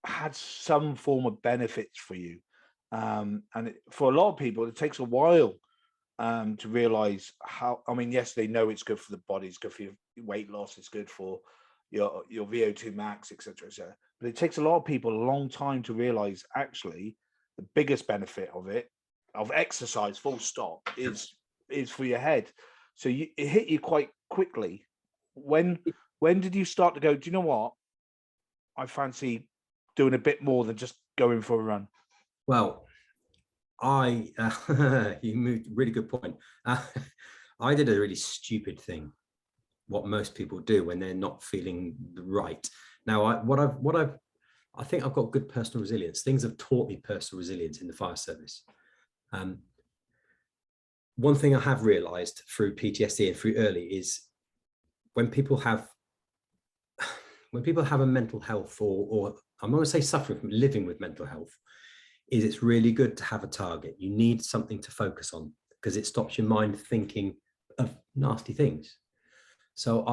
had some form of benefits for you, and for a lot of people it takes a while to realize how. I mean, yes, they know it's good for the body, it's good for your weight loss, it's good for your VO2 max, etc., etc. But it takes a lot of people a long time to realize actually the biggest benefit of exercise, full stop, is for your head. So it hit you quite quickly. When did you start to go, do you know what, I fancy doing a bit more than just going for a run? Well, you moved, really good point. I did a really stupid thing. what most people do when they're not feeling right. Now, I think I've got good personal resilience. Things have taught me personal resilience in the fire service. One thing I have realized through PTSD and through early is when people have a mental health, or I'm going to say suffering from living with mental health, is it's really good to have a target. You need something to focus on because it stops your mind thinking of nasty things. So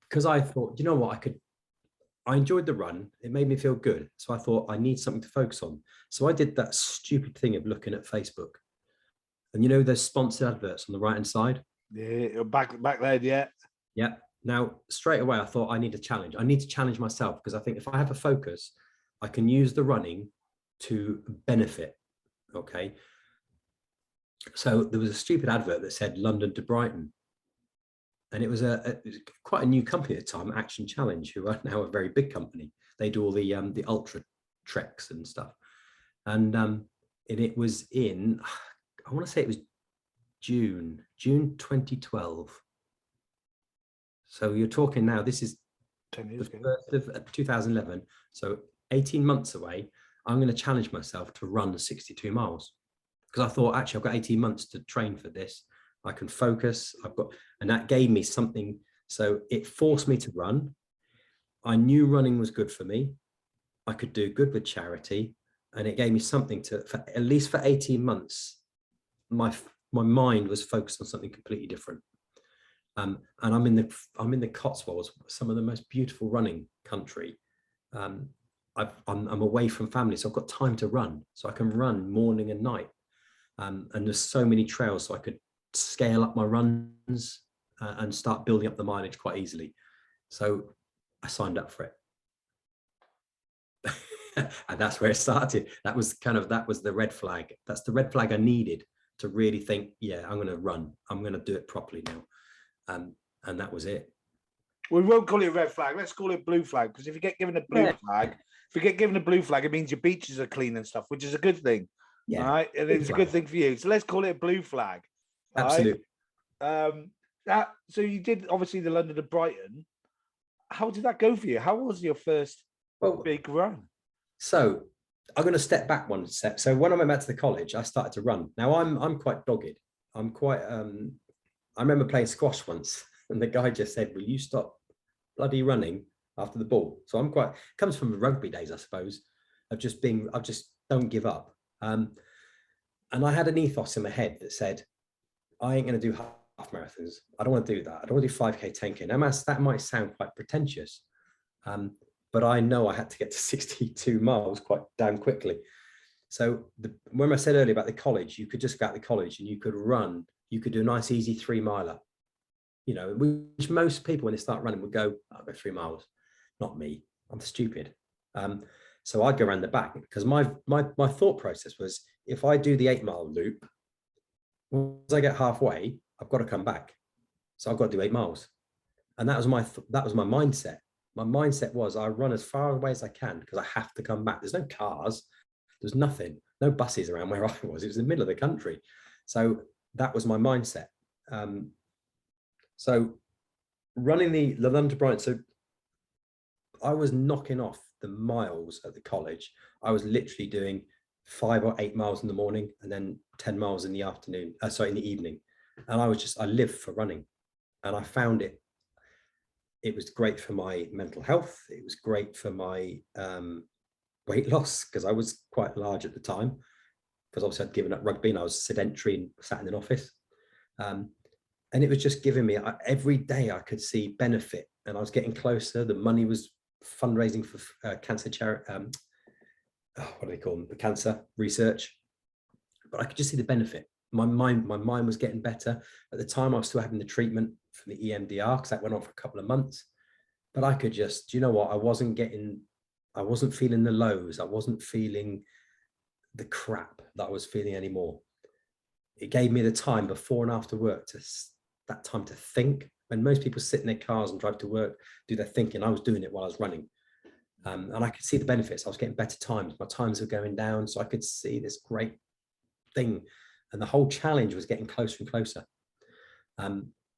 because I thought, you know what, I enjoyed the run. It made me feel good. So I thought I need something to focus on. So I did that stupid thing of looking at Facebook. And you know, those sponsored adverts on the right-hand side? Yeah, back there, yeah. Yeah. Now, straight away, I thought I need a challenge. I need to challenge myself because I think if I have a focus, I can use the running to benefit. Okay. So there was a stupid advert that said London to Brighton. And it was quite a new company at the time, Action Challenge, who are now a very big company. They do all the ultra treks and stuff. And it was in, I want to say it was June 2012. So you're talking now, this is 10 years the ago. 1st of 2011. So 18 months away, I'm going to challenge myself to run 62 miles. Because I thought, actually, I've got 18 months to train for this. I can focus. And that gave me something. So it forced me to run. I knew running was good for me. I could do good with charity. And it gave me something at least for 18 months, my mind was focused on something completely different. And I'm in the Cotswolds, some of the most beautiful running country. I'm away from family, so I've got time to run. So I can run morning and night. And there's so many trails, so I could scale up my runs and start building up the mileage quite easily. So I signed up for it. And that's where it started. That was the red flag. That's the red flag I needed to really think, yeah, I'm going to run. I'm going to do it properly now. And that was it. We won't call it a red flag. Let's call it blue flag. Because if you get given a blue flag, it means your beaches are clean and stuff, which is a good thing. Yeah. All right. And it's a good thing for you. So let's call it a blue flag. Absolutely. Right? So you did obviously the London to Brighton. How did that go for you? How was your first big run? So I'm going to step back one step. So when I went back to the college, I started to run. Now I'm quite dogged. I'm quite. I remember playing squash once, and the guy just said, "Will you stop bloody running after the ball?" So I'm quite. Comes from the rugby days, I suppose, of just being. I just don't give up. And I had an ethos in my head that said, "I ain't going to do half marathons. I don't want to do that. I don't want to do 5K, 10K." Now that might sound quite pretentious. But I know I had to get to 62 miles quite damn quickly. So when I said earlier about the college, you could just go out the college and you could run, you could do a nice easy 3 miler, you know, which most people when they start running would go, I'll go 3 miles. Not me, I'm stupid. So I'd go around the back because my thought process was, if I do the 8-mile loop, once I get halfway, I've got to come back. So I've got to do 8 miles. And that was my mindset. My mindset was I run as far away as I can because I have to come back. There's no cars. There's nothing, no buses around where I was. It was in the middle of the country. So that was my mindset. So running the London to Brighton. So I was knocking off the miles at the college. I was literally doing 5 or 8 miles in the morning and then 10 miles in the afternoon, in the evening. And I lived for running, and I found it was great for my mental health. It was great for my weight loss because I was quite large at the time, because obviously I'd given up rugby and I was sedentary and sat in an office. And it was just giving me, every day I could see benefit, and I was getting closer. The money was fundraising for cancer charity, what do they call them? The cancer research. But I could just see the benefit. My mind was getting better. At the time, I was still having the treatment from the EMDR because that went on for a couple of months. But I could just, you know what? I wasn't feeling the lows. I wasn't feeling the crap that I was feeling anymore. It gave me the time before and after work that time to think. When most people sit in their cars and drive to work, do their thinking, I was doing it while I was running. And I could see the benefits. I was getting better times. My times were going down. So I could see this great thing. And the whole challenge was getting closer and closer.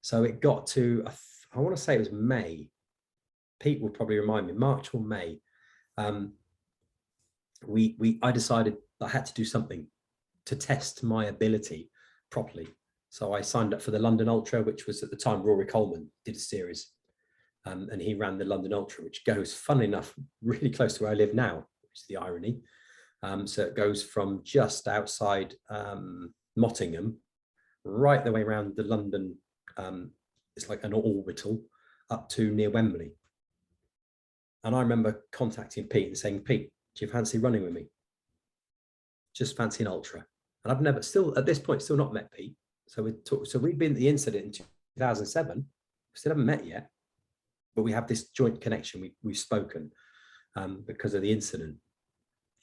So it got to, I want to say it was May. Pete will probably remind me, March or May. I decided I had to do something to test my ability properly. So I signed up for the London Ultra, which was at the time Rory Coleman did a series. And he ran the London Ultra, which goes, funnily enough, really close to where I live now, which is the irony. So it goes from just outside Nottingham, right the way around the London, it's like an orbital, up to near Wembley. And I remember contacting Pete and saying, Pete, do you fancy running with me? Just fancy an ultra. And I've never, still at this point, still not met Pete. So we've been at the incident in 2007, still haven't met yet, but we have this joint connection. We've spoken because of the incident.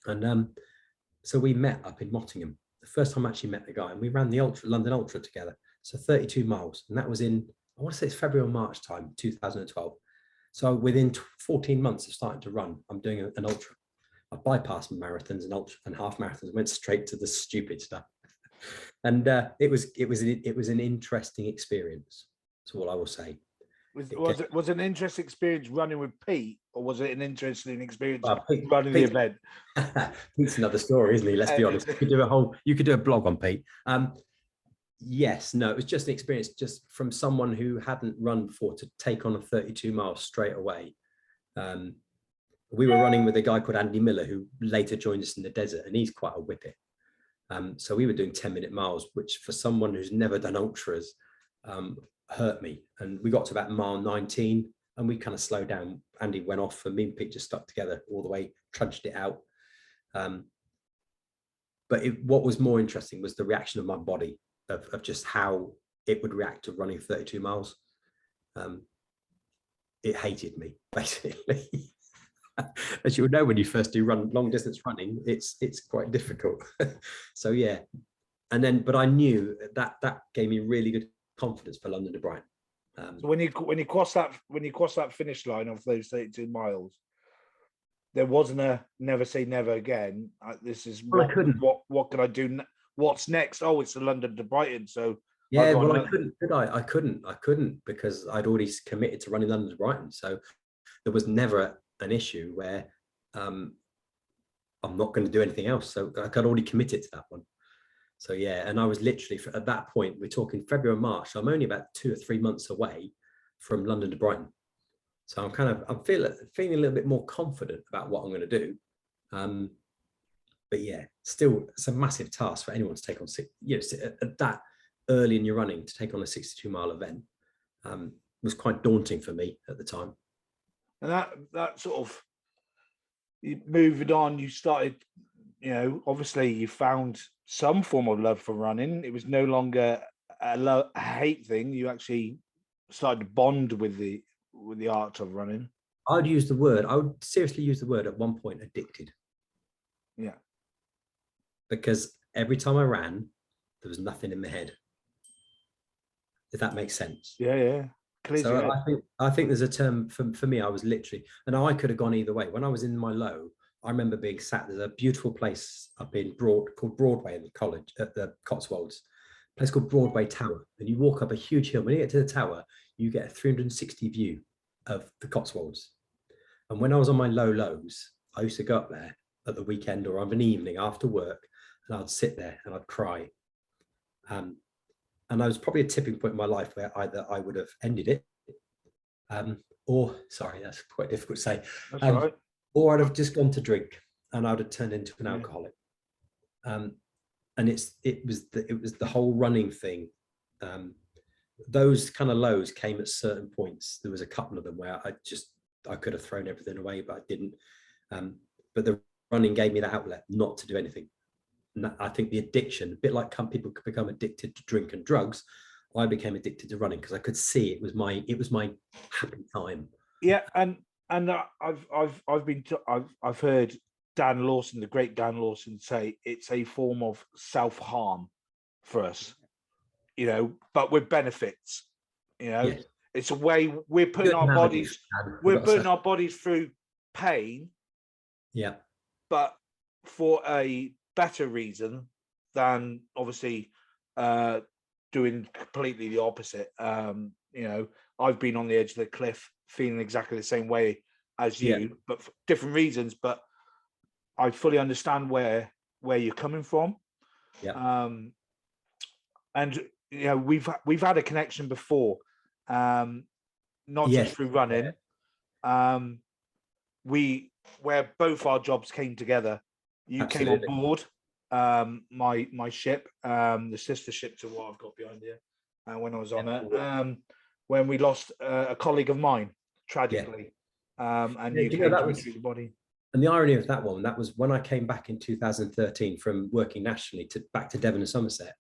And so we met up in Nottingham. The first time I actually met the guy, and we ran the London Ultra together. So 32 miles. And that was in, I want to say it's February or March time, 2012. So within 14 months of starting to run, I'm doing an ultra. I bypassed marathons and ultra and half marathons, went straight to the stupid stuff. And it was an interesting experience. That's all I will say. Was it an interesting experience running with Pete, or was it an interesting experience Pete, running the event? Pete's another story, isn't he? Let's be honest. You could do a blog on Pete. Yes, no, it was just an experience, just from someone who hadn't run before to take on a 32 miles straight away. We were running with a guy called Andy Miller, who later joined us in the desert, and he's quite a whippet. So we were doing 10-minute miles, which for someone who's never done ultras, hurt me. And we got to about mile 19 and we kind of slowed down. Andy went off and me and Pete just stuck together all the way, trudged it out. But what was more interesting was the reaction of my body, of just how it would react to running 32 miles. It hated me, basically. As you would know, when you first do long distance running, it's quite difficult. So yeah, but I knew that gave me really good confidence for London to Brighton. So when you cross that finish line of those 32 miles, there wasn't a never say never again. This is what can I do? What's next? Oh, it's the London to Brighton. So yeah, well, I couldn't, did I? I couldn't because I'd already committed to running London to Brighton. So there was never an issue where I'm not going to do anything else. So I'd already committed to that one. So yeah, and I was literally, at that point, we're talking February, March. So I'm only about 2 or 3 months away from London to Brighton. So I'm feeling a little bit more confident about what I'm going to do. But yeah, still, it's a massive task for anyone to take on, at that early in your running, to take on a 62-mile event was quite daunting for me at the time. And that sort of, you moved on, you started, obviously you found some form of love for running. It was no longer a hate thing. You actually started to bond with the art of running. I would seriously use the word at one point, addicted. Yeah. Because every time I ran, there was nothing in my head. If that makes sense. Yeah. So I think there's a term for me. I was literally, and I could have gone either way. When I was in my low, I remember being sat. There's a beautiful place up in called Broadway in the college at the Cotswolds, a place called Broadway Tower. And you walk up a huge hill. When you get to the tower, you get a 360 view of the Cotswolds. And when I was on my lows, I used to go up there at the weekend or of an evening after work, and I'd sit there and I'd cry. And I was probably a tipping point in my life where either I would have ended it, or, sorry, that's quite difficult to say, right. or I'd have just gone to drink and I'd have turned into an alcoholic. And it was the whole running thing. Those kind of lows came at certain points. There was a couple of them where I could have thrown everything away, but I didn't. But the running gave me that outlet not to do anything. And I think the addiction, a bit like people could become addicted to drink and drugs, I became addicted to running because I could see it was my happy time. Yeah, and I've heard Dan Lawson, the great Dan Lawson, say it's a form of self-harm for us, but with benefits. Yes. It's a way we're putting our bodies through pain. Yeah. But for a better reason than obviously doing completely the opposite. You know, I've been on the edge of the cliff feeling exactly the same way as you, Yeah. but for different reasons. But I fully understand where you're coming from. Yeah. And you know, we've had a connection before, not Yes. just through running. Where both our jobs came together. You Absolutely. came on board my ship, the sister ship to what I've got behind here, when I was on it. When we lost a colleague of mine tragically, and you came to retrieve the body. And the irony of that one, that was when I came back in 2013 from working nationally back to Devon and Somerset.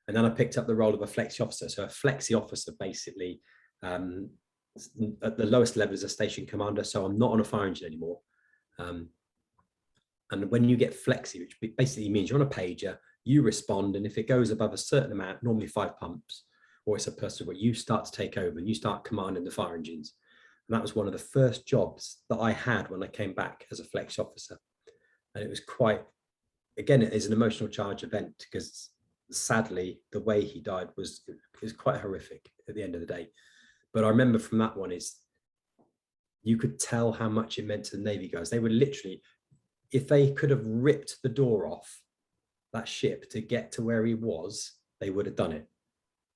And then I picked up the role of a flexi officer. So a flexi officer basically at the lowest level is a station commander. So I'm not on a fire engine anymore. And when you get flexi, which basically means you're on a pager, you respond. And if it goes above a certain amount, normally 5 pumps, or it's a person where you start to take over and you start commanding the fire engines. And that was one of the first jobs that I had when I came back as a flex officer. And it was quite, again, it is an emotional charge event because sadly, the way he died was quite horrific at the end of the day. But I remember from that one is you could tell how much it meant to the Navy guys. They were literally, if they could have ripped the door off that ship to get to where he was, they would have done it.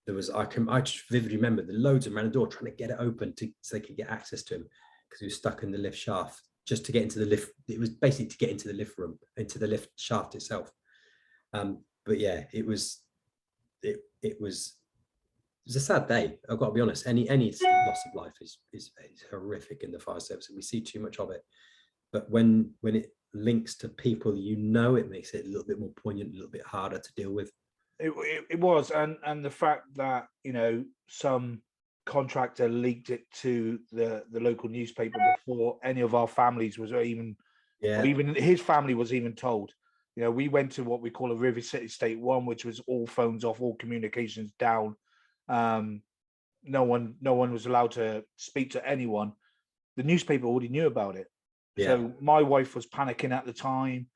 There was, I just vividly remember the loads of them around the door trying to get it open so they could get access to him because he was stuck in the lift shaft just to get into the lift. It was basically to get into the lift room, into the lift shaft itself. But yeah, it was a sad day. I've got to be honest. Any loss of life is horrific in the fire service, and we see too much of it. But when it links to people, you know, it makes it a little bit more poignant, a little bit harder to deal with. It was, and the fact that, you know, some contractor leaked it to the local newspaper before any of our families was even, or even his family was even told. You know, we went to what we call a River City State 1, which was all phones off, all communications down. No one was allowed to speak to anyone. The newspaper already knew about it. Yeah. So my wife was panicking at the time.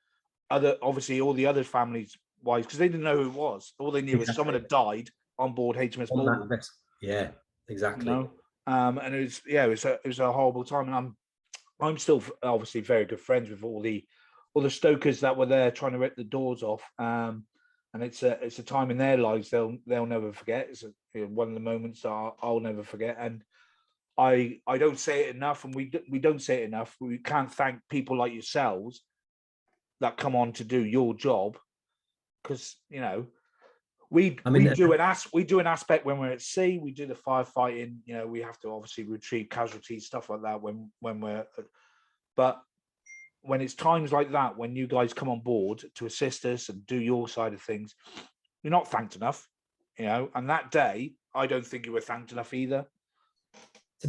Obviously all the other families' wives, because they didn't know who it was. All they knew was someone had died on board HMS Baldwin. Yeah, exactly. You know? And it was a horrible time. And I'm still obviously very good friends with all the stokers that were there trying to rip the doors off. And it's a time in their lives they'll never forget. It's one of the moments that I'll never forget. And I don't say it enough, and we don't say it enough. We can't thank people like yourselves that come on to do your job, because you know we do an aspect when we're at sea. We do the firefighting. You know, we have to obviously retrieve casualties, stuff like that when we're. But when it's times like that, when you guys come on board to assist us and do your side of things, you're not thanked enough. You know, and that day, I don't think you were thanked enough either.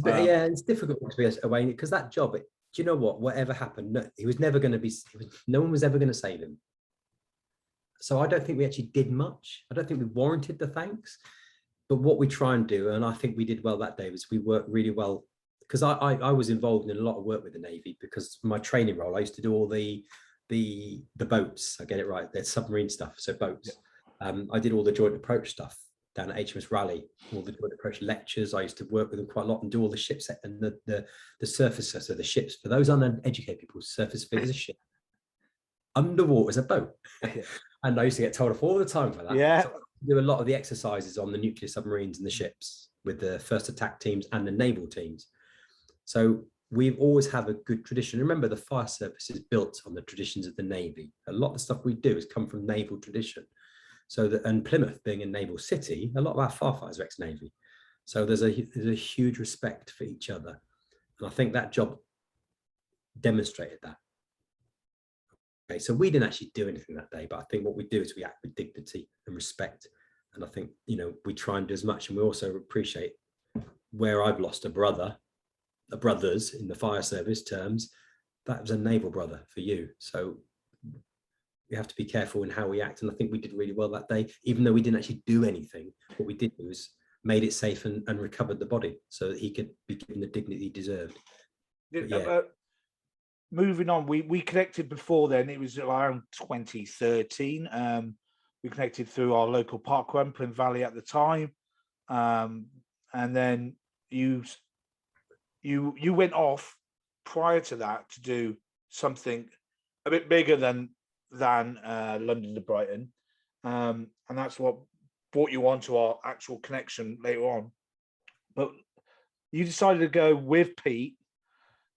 Yeah, it's difficult to be away because that job. Do you know what? Whatever happened, he was never going to be. No one was ever going to save him. So I don't think we actually did much. I don't think we warranted the thanks. But what we try and do, and I think we did well that day, was we worked really well because I was involved in a lot of work with the Navy because my training role, I used to do all the boats. I get it right. There's submarine stuff, so boats. Yeah. I did all the joint approach stuff down at HMS Raleigh, all the joint approach lectures. I used to work with them quite a lot and do all the ship set and the surface. So the ships, for those uneducated people, surface fit is a ship. Underwater is a boat. And I used to get told off all the time for that. Yeah. So I do a lot of the exercises on the nuclear submarines and the ships with the first attack teams and the naval teams. So we've always had a good tradition. Remember, the fire service is built on the traditions of the Navy. A lot of the stuff we do has come from naval tradition. So that, and Plymouth being a naval city, a lot of our firefighters are ex-Navy. So there's a huge respect for each other. And I think that job demonstrated that. Okay, so we didn't actually do anything that day, but I think what we do is we act with dignity and respect. And I think, you know, we try and do as much, and we also appreciate where I've lost a brothers in the fire service terms, that was a naval brother for you. So we have to be careful in how we act. And I think we did really well that day, even though we didn't actually do anything. What we did was made it safe and recovered the body so that he could be given the dignity he deserved. Yeah. Moving on, we connected before then. It was around 2013. we connected through our local park run, Plym Valley at the time. And then you went off prior to that to do something a bit bigger than London to Brighton. And that's what brought you on to our actual connection later on. But you decided to go with Pete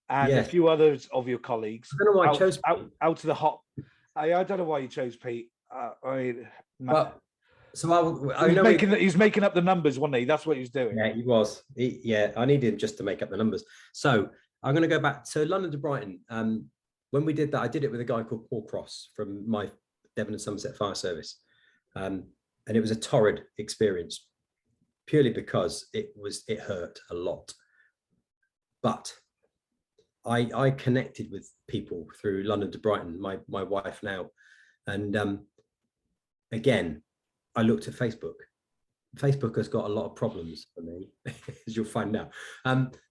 and a few others of your colleagues. I don't know why I chose out to the hot. I don't know why you chose Pete. He's making up the numbers, wasn't he? That's what he was doing. Yeah, he was. I needed him just to make up the numbers. So I'm going to go back to London to Brighton. When we did that, I did it with a guy called Paul Cross from my Devon and Somerset Fire Service. And it was a torrid experience, purely because it hurt a lot. But I connected with people through London to Brighton, my wife now. And again, I looked at Facebook. Facebook has got a lot of problems for me, as you'll find out.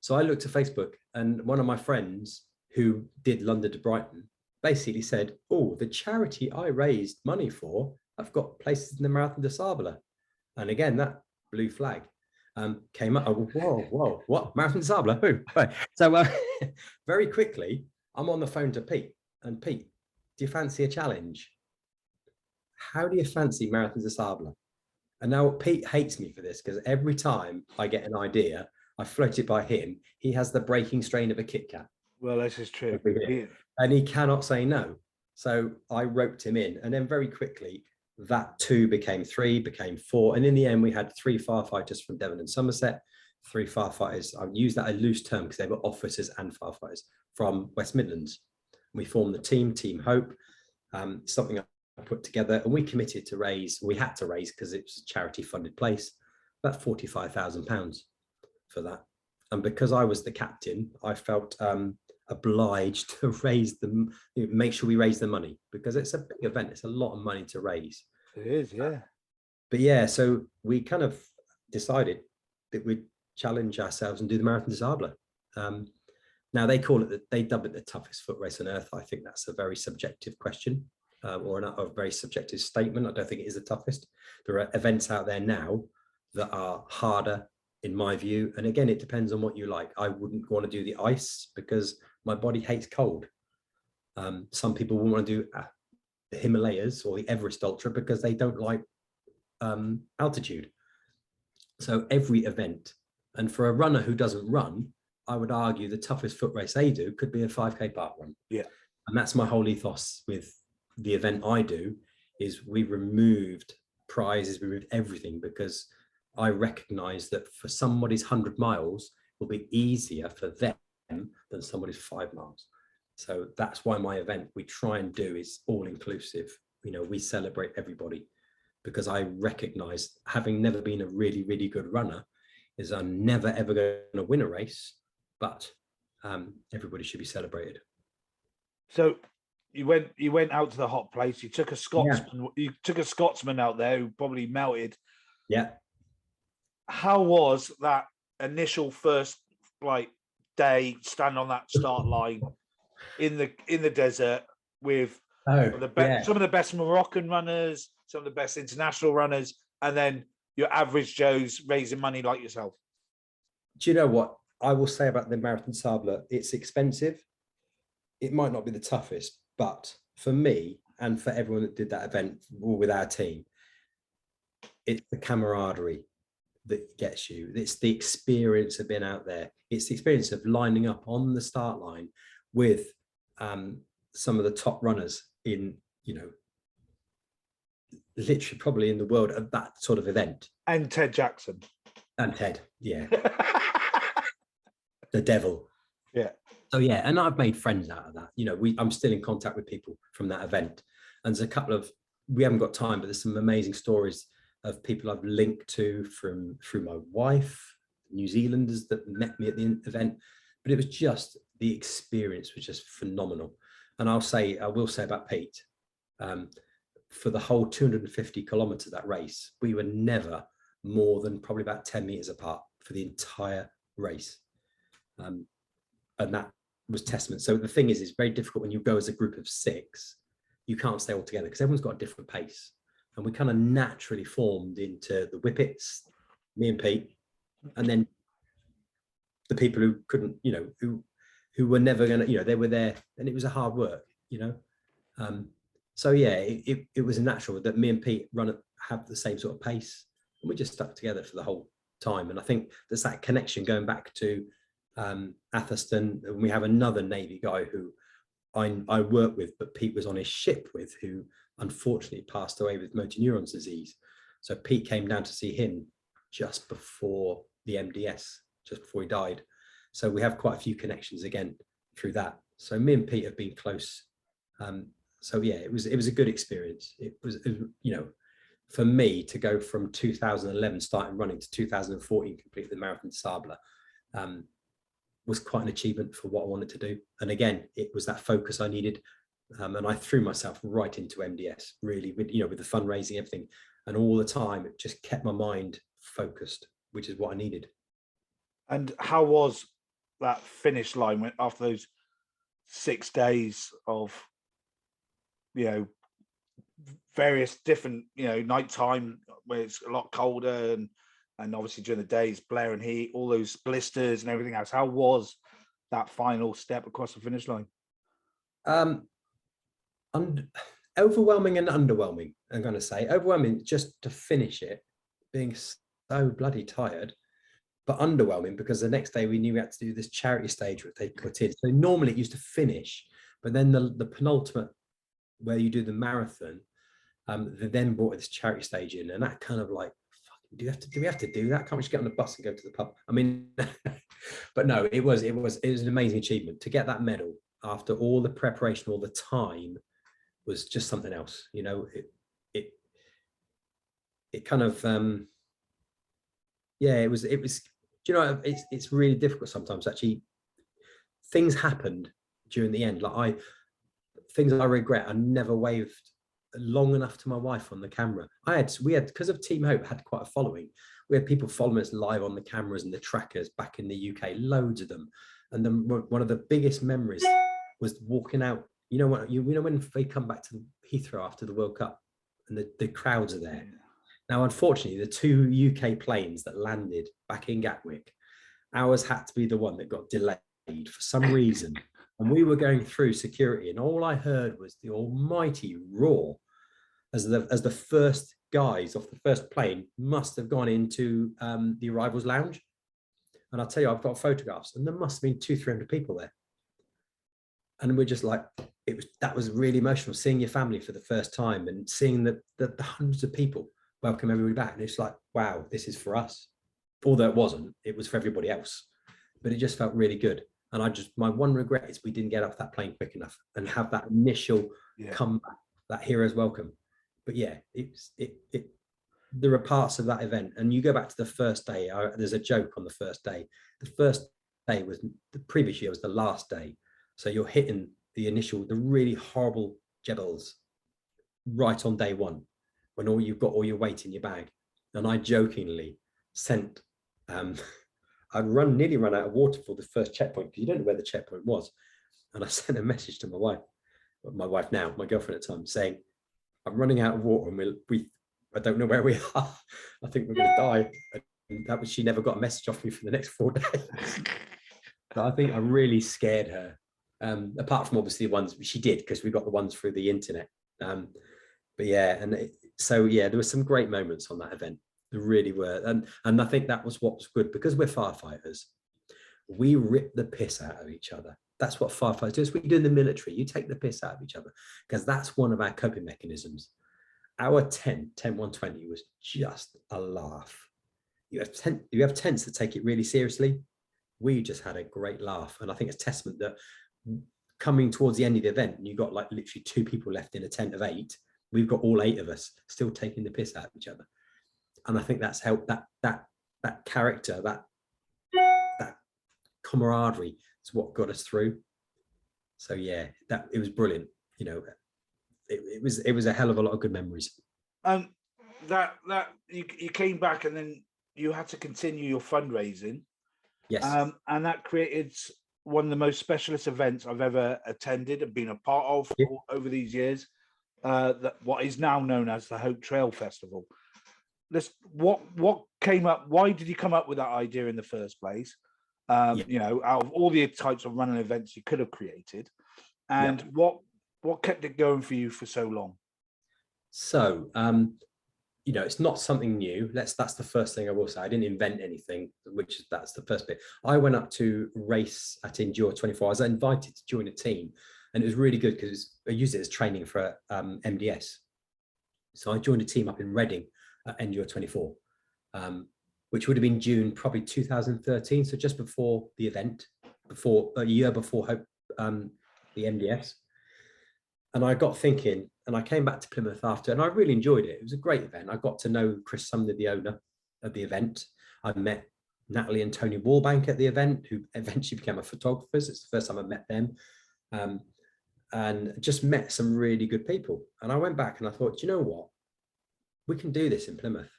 So I looked at Facebook, and one of my friends who did London to Brighton basically said, oh, the charity I raised money for, I've got places in the Marathon des Sables. And again, that blue flag came up. Whoa, what? Marathon des Sables? Who? Right. So very quickly, I'm on the phone to Pete. And Pete, do you fancy a challenge? How do you fancy Marathon des Sables? And now Pete hates me for this, because every time I get an idea, I float it by him. He has the breaking strain of a Kit Kat. Well, this is true. And he cannot say no. So I roped him in. And then very quickly, that 2 became 3, became 4. And in the end, we had 3 firefighters from Devon and Somerset, 3 firefighters. I use that a loose term because they were officers and firefighters from West Midlands. We formed the Team Hope, something I put together, and we committed to raise, we had to raise because it was a charity funded place, about £45,000 for that. And because I was the captain, I felt obliged to raise them, make sure we raise the money, because it's a big event. It's a lot of money to raise. It is, yeah. But yeah, so we kind of decided that we'd challenge ourselves and do the Marathon des Sables. Now they dub it the toughest foot race on earth. I think that's a very subjective question, or a very subjective statement. I don't think it is the toughest. There are events out there now that are harder, in my view. And again, it depends on what you like. I wouldn't want to do the ice because my body hates cold. Some people wouldn't want to do the Himalayas or the Everest Ultra because they don't like altitude. So every event, and for a runner who doesn't run, I would argue the toughest foot race they do could be a 5K park run. Yeah. And that's my whole ethos with the event I do, is we removed prizes, we removed everything, because I recognize that for somebody's 100 miles, it will be easier for them than somebody's 5 miles. So that's why my event, we try and do, is all inclusive. You know, we celebrate everybody, because I recognize, having never been a really, really good runner, is I'm never, ever going to win a race, but everybody should be celebrated. So you went out to the hot place. You took a Scotsman. Yeah. You took a Scotsman out there who probably melted. Yeah. How was that initial first day stand on that start line in the desert with some of the best Moroccan runners, some of the best international runners, and then your average Joes raising money like yourself? Do you know what I will say about the Marathon des Sables? It's expensive. It might not be the toughest, but for me and for everyone that did that event with our team, it's the camaraderie that gets you. It's the experience of being out there. It's the experience of lining up on the start line with some of the top runners in, literally probably in the world of that sort of event. And Ted Jackson. And Ted, yeah. The devil. Yeah. So yeah, and I've made friends out of that. I'm still in contact with people from that event. And there's a couple of, we haven't got time, but there's some amazing stories of people I've linked to through my wife, New Zealanders that met me at the event. But it was just, the experience was just phenomenal. And I will say about Pete, for the whole 250 kilometers of that race, we were never more than probably about 10 meters apart for the entire race. And that was testament. So the thing is, it's very difficult when you go as a group of 6, you can't stay all together because everyone's got a different pace. and we kind of naturally formed into the Whippets, me and Pete, and then the people who couldn't, you know, who were never going to, you know, they were there, and it was a hard work, you know. So yeah, it was natural that me and Pete have the same sort of pace, and we just stuck together for the whole time. And I think there's that connection going back to Atherstone, and we have another Navy guy who I work with, but Pete was on his ship with, who unfortunately passed away with motor neurons disease. So Pete came down to see him just before the MDS, just before he died. So we have quite a few connections again through that. So me and Pete have been close. So yeah, it was a good experience. It was, you know, for me to go from 2011 starting running to 2014 complete the Marathon des Sables was quite an achievement for what I wanted to do. And again, it was that focus I needed. And I threw myself right into MDS, really, with, you know, with the fundraising, everything, and all the time it just kept my mind focused, which is what I needed. And how was that finish line after those 6 days of, you know, various different, you know, nighttime where it's a lot colder, and obviously during the days, glare and heat, all those blisters and everything else. How was that final step across the finish line? Overwhelming and underwhelming, I'm going to say. Overwhelming just to finish it, being so bloody tired, but underwhelming because the next day we knew we had to do this charity stage which they put in. So normally it used to finish, but then the penultimate, where you do the marathon, they then brought this charity stage in, and that kind of like, do we have to do that? Can't we just get on the bus and go to the pub? I mean, but no, it was an amazing achievement to get that medal after all the preparation, all the time, was just something else. You know, it kind of yeah, it was, you know, it's really difficult sometimes. Actually, things happened during the end, like things I regret. I never waved long enough to my wife on the camera. We had because of Team Hope had quite a following. We had people following us live on the cameras and the trackers back in the UK, loads of them. And then one of the biggest memories was walking out. You know what? You know when they come back to Heathrow after the World Cup, and the crowds are there. Now, unfortunately, the 2 UK planes that landed back in Gatwick, ours had to be the one that got delayed for some reason. And we were going through security, and all I heard was the almighty roar as the first guys off the first plane must have gone into the arrivals lounge. And I'll tell you, I've got photographs, and there must have been 200-300 people there. And we're just like, that was really emotional, seeing your family for the first time and seeing the hundreds of people welcome everybody back. And it's like, wow, this is for us. Although it wasn't, it was for everybody else. But it just felt really good. And my one regret is we didn't get off that plane quick enough and have that initial comeback, that hero's welcome. But yeah, there are parts of that event, and you go back to the first day. There's a joke on the first day. The first day was the previous year was the last day, so you're hitting the really horrible jebels right on day one, when you've got all your weight in your bag. And I jokingly sent, I'd nearly run out of water for the first checkpoint because you don't know where the checkpoint was, and I sent a message to my wife now, my girlfriend at the time, saying, I'm running out of water and I don't know where we are. I think we're going to die. And she never got a message off me for the next 4 days. So I think I really scared her. Apart from obviously the ones she did, because we got the ones through the internet. But yeah, so yeah, there were some great moments on that event. There really were. And I think that was what was good, because we're firefighters. We rip the piss out of each other. That's what firefighters do. It's what you do in the military. You take the piss out of each other, because that's one of our coping mechanisms. Our 10120 was just a laugh. You have tents that take it really seriously. We just had a great laugh. And I think it's testament that coming towards the end of the event, and you've got like literally 2 people left in a tent of 8, we've got all 8 of us still taking the piss out of each other. And I think that's helped, that character, that camaraderie is what got us through. So yeah, it was brilliant. You know, it was a hell of a lot of good memories. That you came back, and then you had to continue your fundraising. Yes. And that created one of the most specialist events I've ever attended and been a part of over these years. what is now known as the Hope Trail Festival. What came up? Why did you come up with that idea in the first place? Yeah. You know, out of all the types of running events you could have created, and Yeah. what kept it going for you for so long? So, you know, it's not something new. That's the first thing I will say. I didn't invent anything, that's the first bit. I went up to race at Endure 24. I was invited to join a team, and it was really good because I used it as training for MDS. So I joined a team up in Reading at Endure 24, which would have been June, probably 2013. So just before the event, before a year before Hope, the MDS. And I got thinking, and I came back to Plymouth after, and I really enjoyed it. It was a great event. I got to know Chris Sumner, the owner of the event. I met Natalie and Tony Warbank at the event, who eventually became my photographers. It's the first time I met them. And just met some really good people. And I went back and I thought, you know what? We can do this in Plymouth.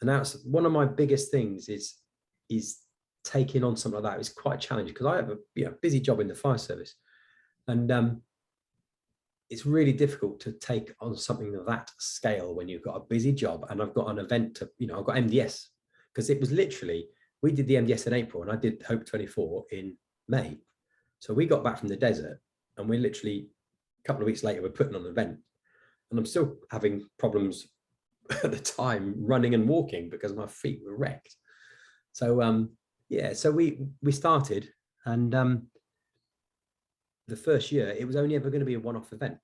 And that's one of my biggest things is taking on something like that. It's quite a challenge because I have a busy job in the fire service. And it's really difficult to take on something of that scale when you've got a busy job. And I've got an event to, I've got MDS, because it was literally, we did the MDS in April and I did Hope 24 in May. So we got back from the desert and we literally, a couple of weeks later, we're putting on an event. And I'm still having problems at the time running and walking because my feet were wrecked. So, so we started, and the first year, it was only ever going to be a one-off event.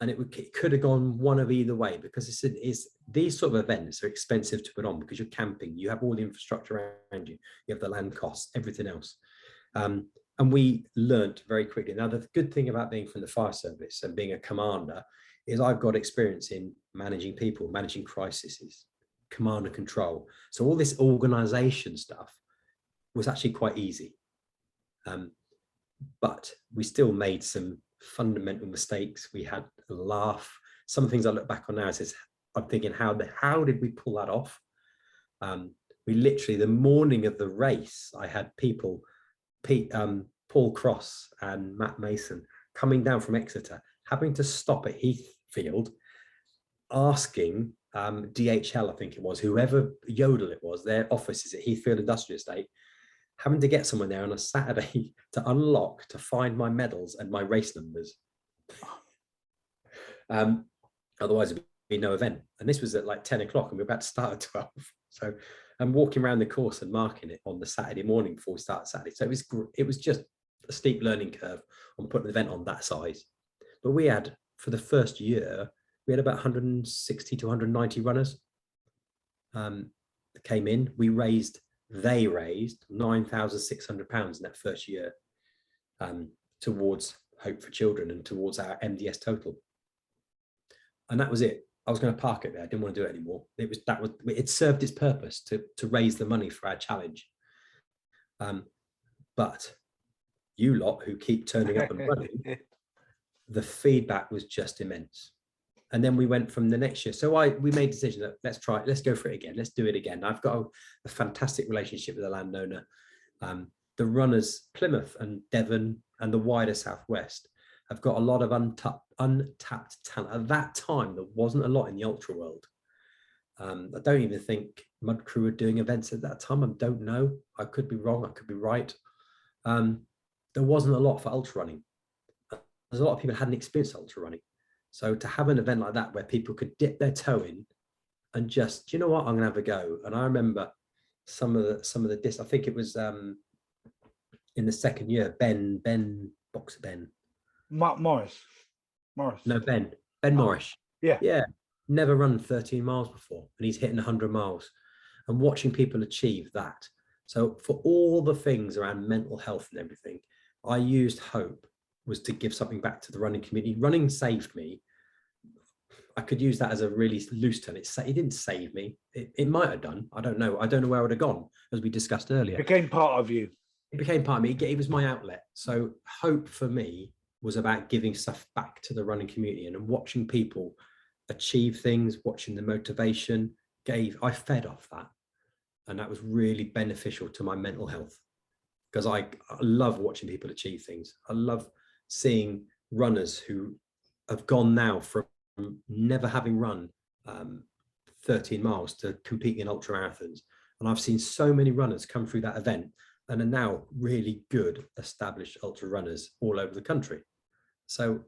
And it could have gone one of either way, because it's these sort of events are expensive to put on because you're camping, you have all the infrastructure around you, you have the land costs, everything else. And we learned very quickly. Now, the good thing about being from the fire service and being a commander is I've got experience in managing people, managing crises, command and control. So all this organization stuff was actually quite easy. But we still made some fundamental mistakes. We had a laugh. Some things I look back on now, I'm thinking, how did we pull that off? We literally, the morning of the race, I had people, Paul Cross and Matt Mason, coming down from Exeter, having to stop at Heathfield, asking DHL, I think it was, whoever Yodel it was, their offices at Heathfield Industrial Estate, having to get someone there on a Saturday to unlock, to find my medals and my race numbers. Otherwise, it'd be no event. And this was at like 10 o'clock and we were about to start at 12. So I'm walking around the course and marking it on the Saturday morning before we start Saturday. So it was just a steep learning curve on putting an event on that size. But we had, for the first year, we had about 160 to 190 runners that came in. They raised £9,600 in that first year towards Hope for Children and towards our MDS total. And that was it. I was going to park it there. I didn't want to do it anymore. It served its purpose to raise the money for our challenge. But you lot who keep turning up and running, the feedback was just immense. And then we went from the next year. So we made a decision that let's go for it again. Let's do it again. I've got a fantastic relationship with the landowner. The runners, Plymouth and Devon and the wider Southwest, have got a lot of untapped talent. At that time, there wasn't a lot in the ultra world. I don't even think Mud Crew were doing events at that time. I don't know. I could be wrong. I could be right. There wasn't a lot for ultra running. There's a lot of people who hadn't experienced ultra running. So to have an event like that where people could dip their toe in and just, you know what, I'm gonna have a go. And I remember some of the I think it was in the second year, Ben Morris. No, Ben Morris. Yeah. Never run 13 miles before, and he's hitting 100 miles. And watching people achieve that. So for all the things around mental health and everything, I used Hope was to give something back to the running community. Running saved me. I could use that as a really loose term. It didn't save me. It might have done. I don't know. I don't know where I would have gone, as we discussed earlier. It became part of you. It became part of me. It was my outlet. So Hope for me was about giving stuff back to the running community and watching people achieve things, watching the motivation. I fed off that. And that was really beneficial to my mental health, because I love watching people achieve things. I love seeing runners who have gone now from never having run 13 miles to competing in ultra marathons. And I've seen so many runners come through that event and are now really good established ultra runners all over the country. So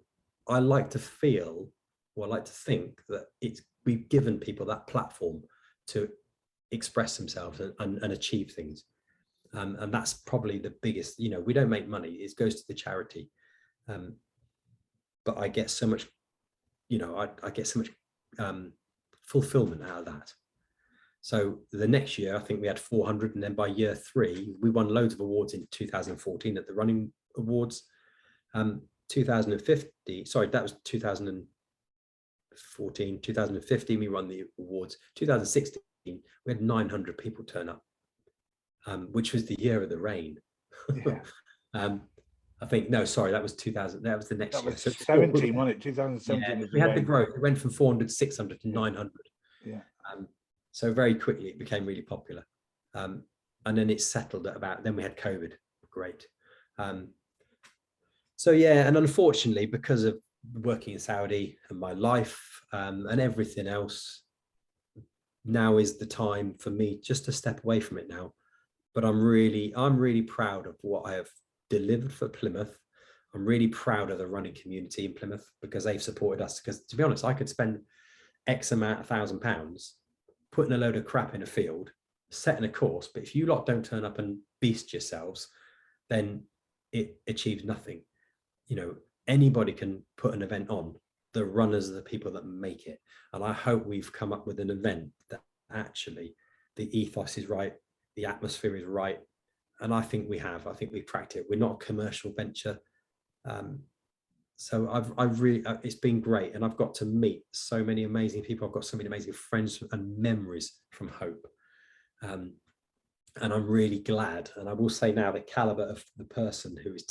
I like to feel, or I like to think that we've given people that platform to express themselves and achieve things. And that's probably the biggest, you know, we don't make money, it goes to the charity. But I get so much, you know, I get so much fulfillment out of that. So the next year, I think we had 400. And then by year 3, we won loads of awards in 2014 at the Running Awards. 2050, sorry, that was 2014, 2015, we won the awards. 2016, we had 900 people turn up, which was the year of the rain. Yeah. I think, no, sorry, that was 2000. That was the next That year. was So 17, wasn't it? 2017. yeah, was we had the rain. growth. It went from 400 to 600 to 900. Yeah. So very quickly it became really popular. And then it settled at about, then we had COVID. Great. So yeah, and unfortunately, because of working in Saudi and my life and everything else, now is the time for me just to step away from it now. But I'm really proud of what I have delivered for Plymouth. I'm really proud of the running community in Plymouth because they've supported us. Because to be honest, I could spend X amount of £1,000 putting a load of crap in a field, setting a course, but if you lot don't turn up and beast yourselves, then it achieves nothing. You know, anybody can put an event on. The runners are the people that make it. And I hope we've come up with an event that actually the ethos is right, the atmosphere is right. And I think we have. I think we've cracked it. We're not a commercial venture. So I've really, it's been great. And I've got to meet so many amazing people. I've got so many amazing friends and memories from Hope. And I'm really glad. And I will say now the caliber of the person who is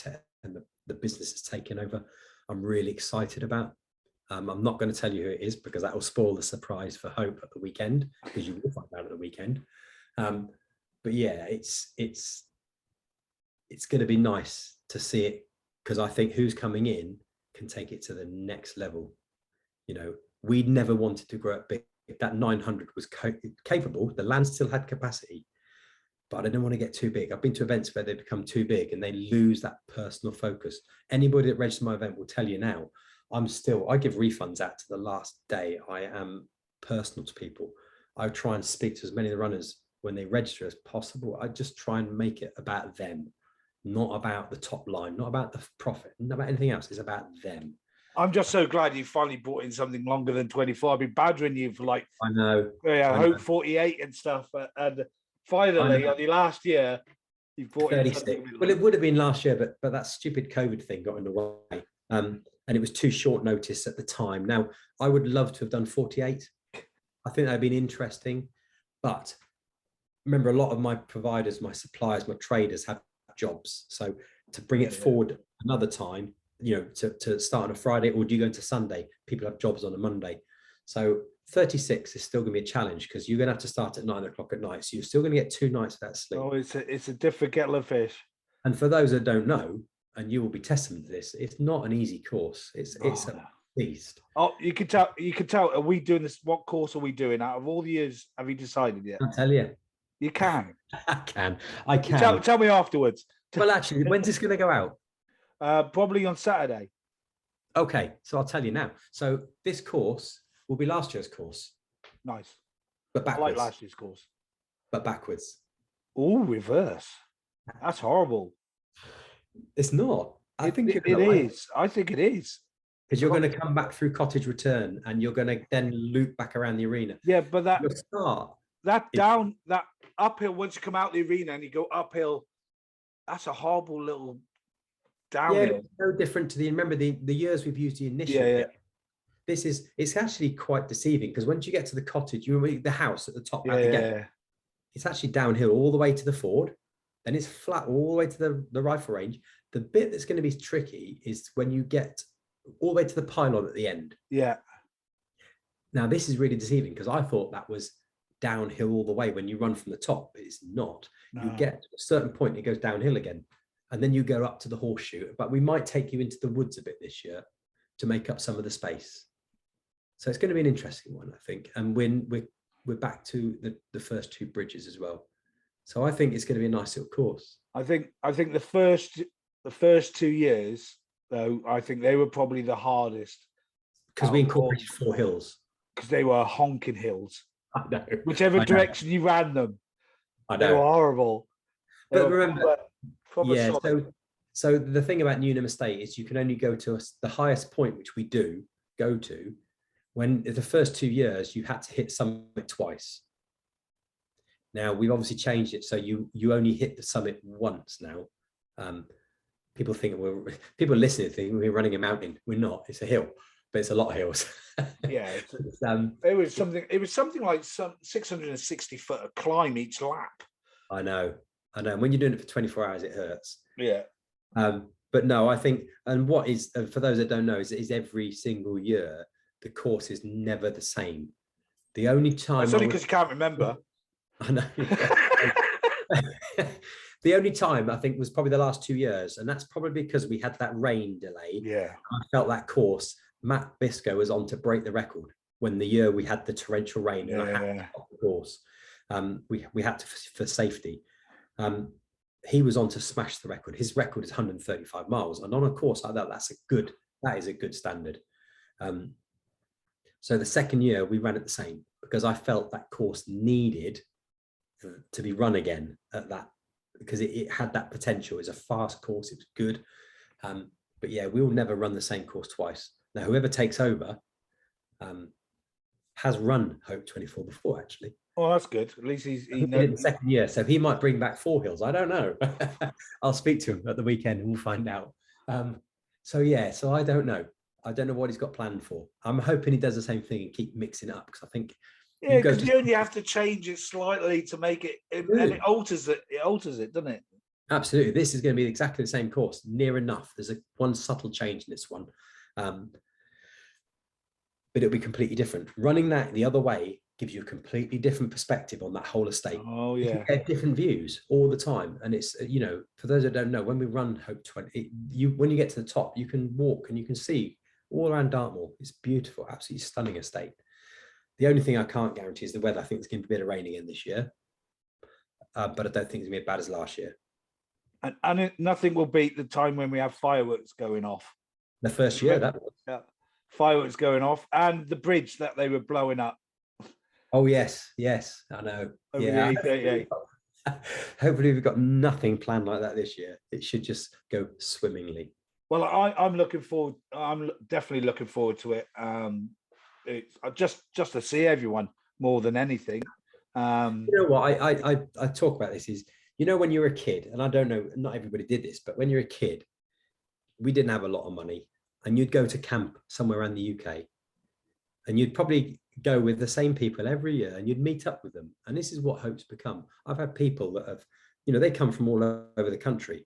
and the business has taken over, I'm really excited about. I'm not going to tell you who it is because that will spoil the surprise for Hope at the weekend, because you will find out at the weekend. But yeah, it's going to be nice to see it, because I think who's coming in can take it to the next level. You know, we never wanted to grow up big. That 900 was capable. The land still had capacity, but I didn't want to get too big. I've been to events where they become too big and they lose that personal focus. Anybody that registers my event will tell you now, I give refunds out to the last day. I am personal to people. I try and speak to as many of the runners when they register as possible. I just try and make it about them, not about the top line, not about the profit, not about anything else. It's about them. I'm just so glad you finally brought in something longer than 24. I've been badgering you for like, I know. Yeah, Hope 48 and stuff. And finally, on the last year, you brought 36. in Well, it would have been last year, but that stupid COVID thing got in the way. And it was too short notice at the time. Now, I would love to have done 48. I think that would have been interesting. But remember, a lot of my providers, my suppliers, my traders have jobs. So to bring it forward another time, you know, to start on a Friday, or do you go into Sunday? People have jobs on a Monday. So 36 is still going to be a challenge because you're going to have to start at 9 o'clock at night. So you're still going to get 2 nights without sleep. Oh, it's a different kettle of fish. And for those that don't know, and you will be testament to this, it's not an easy course. It's a beast. Oh, you can tell. Are we doing this? What course are we doing? Out of all the years, have you decided yet? I'll tell you. You can. I can. Tell me afterwards. Well, actually, when's this going to go out? Probably on Saturday. Okay, so I'll tell you now. So this course will be last year's course. Nice. But backwards. I like last year's course. But backwards. Oh, reverse. That's horrible. It's not. I think it is. I think it is. Because you're going to come back through Cottage Return and you're going to then loop back around the arena. Yeah, but that uphill, once you come out the arena and you go uphill, that's a horrible little downhill. Yeah, no different to remember the years we've used the initial. Yeah. It's actually quite deceiving because once you get to the cottage, the house at the top, it's actually downhill all the way to the ford. Then it's flat all the way to the rifle range. The bit that's going to be tricky is when you get all the way to the pylon at the end. Yeah. Now, this is really deceiving because I thought that was downhill all the way when you run from the top. It's not. No. You get to a certain point, it goes downhill again. And then you go up to the horseshoe. But we might take you into the woods a bit this year to make up some of the space. So it's going to be an interesting one, I think. And when we're back to the first two bridges as well. So I think it's going to be a nice little course. I think the first 2 years, though, I think they were probably the hardest because we incorporated 4 hills. Because they were honking hills. I know. Whichever direction you ran them, I know. they were horrible. But remember, proper so the thing about Newnham Estate is you can only go to the highest point, which we do go to. When the first 2 years, you had to hit summit twice. Now we've obviously changed it, so you only hit the summit once now. People listening think we're running a mountain. We're not. It's a hill, but it's a lot of hills. Yeah, it was something like 660 foot of climb each lap. I know. And when you're doing it for 24 hours, it hurts. Yeah. But no, I think, and what is, for those that don't know, is every single year the course is never the same. The only time it's only because you can't remember. I know. The only time I think was probably the last 2 years, and that's probably because we had that rain delay. Yeah. I felt that course. Matt Biscoe was on to break the record when the year we had the torrential rain. Yeah. And I had to stop the course. We had to for safety. He was on to smash the record. His record is 135 miles, and on a course like that, that is a good standard. So the second year we ran it the same because I felt that course needed to be run again at that, because it had that potential. It's a fast course. It was good. But yeah, we will never run the same course twice. Now, whoever takes over has run Hope 24 before, actually. Oh, that's good. At least he knows the second year, so he might bring back 4 hills. I don't know. I'll speak to him at the weekend and we'll find out. So I don't know. I don't know what he's got planned for. I'm hoping he does the same thing and keep mixing it up, because I think because you only have to change it slightly to make it, and it alters it. It alters it, doesn't it? Absolutely. This is going to be exactly the same course, near enough. There's one subtle change in this one, but it'll be completely different. Running that the other way gives you a completely different perspective on that whole estate. Oh yeah, you get different views all the time, and it's, for those that don't know, when we run Hope 20, when you get to the top, you can walk and you can see all around Dartmoor. It's beautiful, absolutely stunning estate. The only thing I can't guarantee is the weather. I think it's going to be a bit of rain again this year, but I don't think it's going to be as bad as last year. And nothing will beat the time when we have fireworks going off. The first year, that was. Yeah. Fireworks going off, and the bridge that they were blowing up. Oh yes, I know. Yeah. Hopefully we've got nothing planned like that this year. It should just go swimmingly. Well, I'm looking forward. I'm definitely looking forward to it. It's just to see everyone more than anything. You know what? I talk about this is, when you're a kid, and I don't know, not everybody did this, but when you're a kid, we didn't have a lot of money, and you'd go to camp somewhere around the UK, and you'd probably go with the same people every year, and you'd meet up with them. And this is what Hope's become. I've had people that have, they come from all over the country,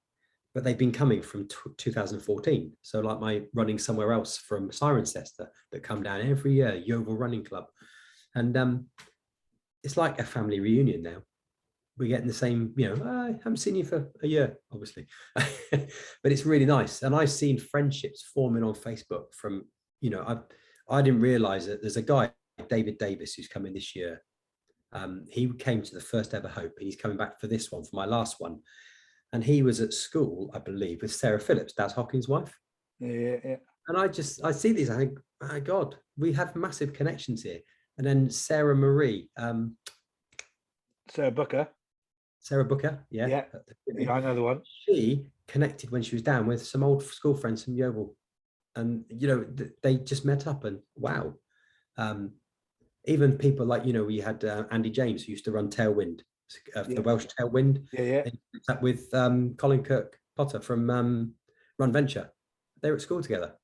but they've been coming from 2014. So like my running somewhere else from Cirencester that come down every year, Yeovil Running Club. And it's like a family reunion now. We're getting the same, I haven't seen you for a year, obviously, but it's really nice. And I've seen friendships forming on Facebook from, I didn't realize that there's a guy, David Davis, who's coming this year. He came to the first ever Hope, and he's coming back for this one, for my last one. And he was at school, I believe, with Sarah Phillips, Daz Hockin's wife. Yeah. And I see these, I think, my God, we have massive connections here. And then Sarah Marie. Sarah Booker, yeah. I know the one. She connected when she was down with some old school friends from Yeovil. And, they just met up, and wow. Even people like, we had Andy James, who used to run Tailwind, the Welsh Tailwind. Yeah. Up with Colin Kirk Potter from Run Venture. They were at school together.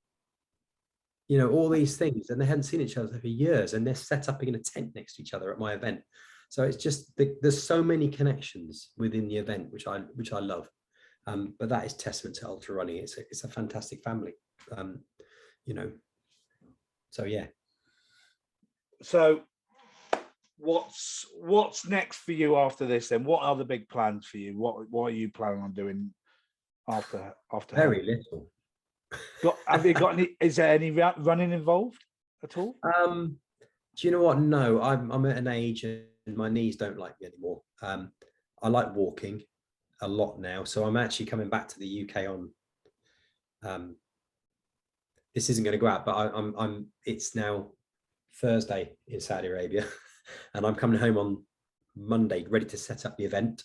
All these things, and they hadn't seen each other for years, and they're set up in a tent next to each other at my event. So it's just, there's so many connections within the event, which I love. But that is testament to ultra running. It's a fantastic family. So yeah. So what's next for you after this then? What are the big plans for you? What are you planning on doing after Very little. Have you got any? Is there any running involved at all? Do you know what? No, I'm at an age and my knees don't like me anymore. I like walking a lot now, so I'm actually coming back to the UK on. This isn't going to go out, but I'm. It's now Thursday in Saudi Arabia, and I'm coming home on Monday, ready to set up the event.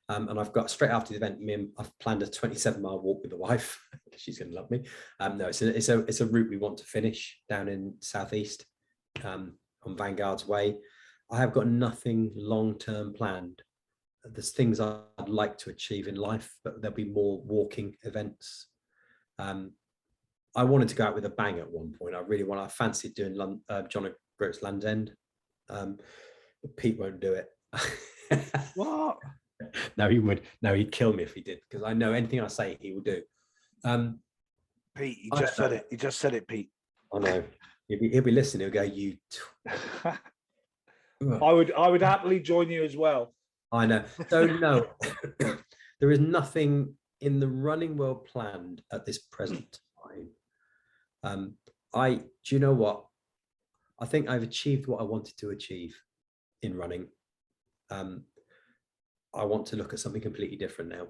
And I've got straight after the event, I've planned a 27-mile walk with the wife. She's going to love me. No, it's a route we want to finish down in Southeast, on Vanguard's Way. I have got nothing long-term planned. There's things I'd like to achieve in life, but there'll be more walking events. I wanted to go out with a bang at one point. I fancied doing John O'Groats Land's End. But Pete won't do it. What? No, he would. No, he'd kill me if he did, because I know anything I say he will do. Pete, you just said it. You just said it, Pete. I know. He'll be listening. He'll go, you. I would happily join you as well. I know. So no, there is nothing in the running world planned at this present time. Do you know what? I think I've achieved what I wanted to achieve in running. I want to look at something completely different now.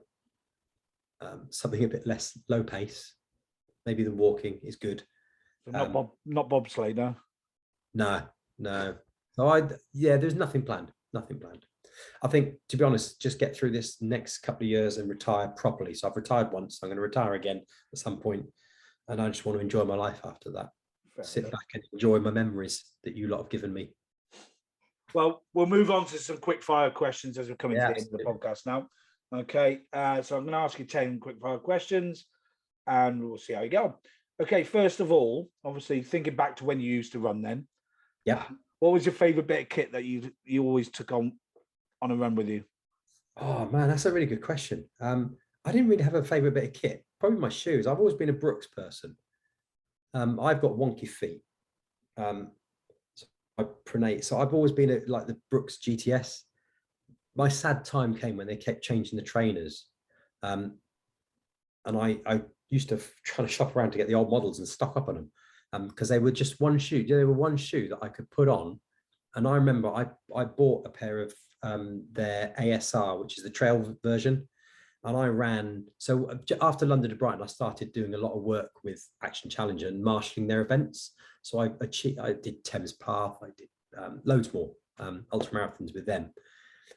Something a bit less low pace. Maybe the walking is good. So not bobsleigh, no. No. So there's nothing planned. Nothing planned. I think, to be honest, just get through this next couple of years and retire properly. So I've retired once. I'm going to retire again at some point, and I just want to enjoy my life after that. Sit back and enjoy my memories that you lot have given me. Well, we'll move on to some quick fire questions as we're coming to the end of the podcast now. Okay, so I'm going to ask you 10 quick fire questions, and we'll see how you go. Okay, first of all, obviously thinking back to when you used to run then. Yeah. What was your favourite bit of kit that you always took on a run with you? Oh man, that's a really good question. I didn't really have a favourite bit of kit. Probably my shoes. I've always been a Brooks person. I've got wonky feet. So I've always been like the Brooks GTS. My sad time came when they kept changing the trainers. And I used to try to shop around to get the old models and stock up on them, because they were just one shoe. They were one shoe that I could put on. And I remember I bought a pair of their ASR, which is the trail version. And I ran. So after London to Brighton, I started doing a lot of work with Action Challenger and marshalling their events. So I did Thames Path. I did loads more ultra marathons with them.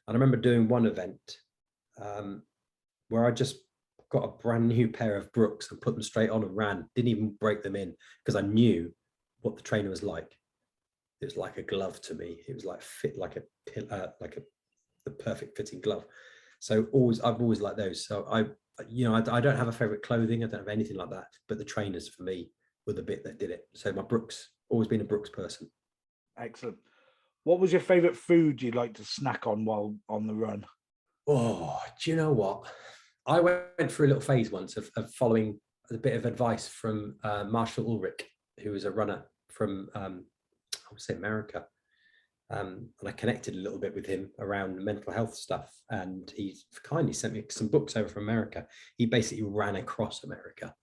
And I remember doing one event where I just got a brand new pair of Brooks and put them straight on and ran. Didn't even break them in, because I knew what the trainer was like. It was like a glove to me. It was like fit like the perfect fitting glove. So I've always liked those. So I don't have a favorite clothing. I don't have anything like that. But the trainers for me were the bit that did it. So my Brooks, always been a Brooks person. Excellent. What was your favorite food you'd like to snack on while on the run? Oh, do you know what? I went through a little phase once of following a bit of advice from Marshall Ulrich, who was a runner from, I would say, America. And I connected a little bit with him around mental health stuff. And he kindly sent me some books over from America. He basically ran across America.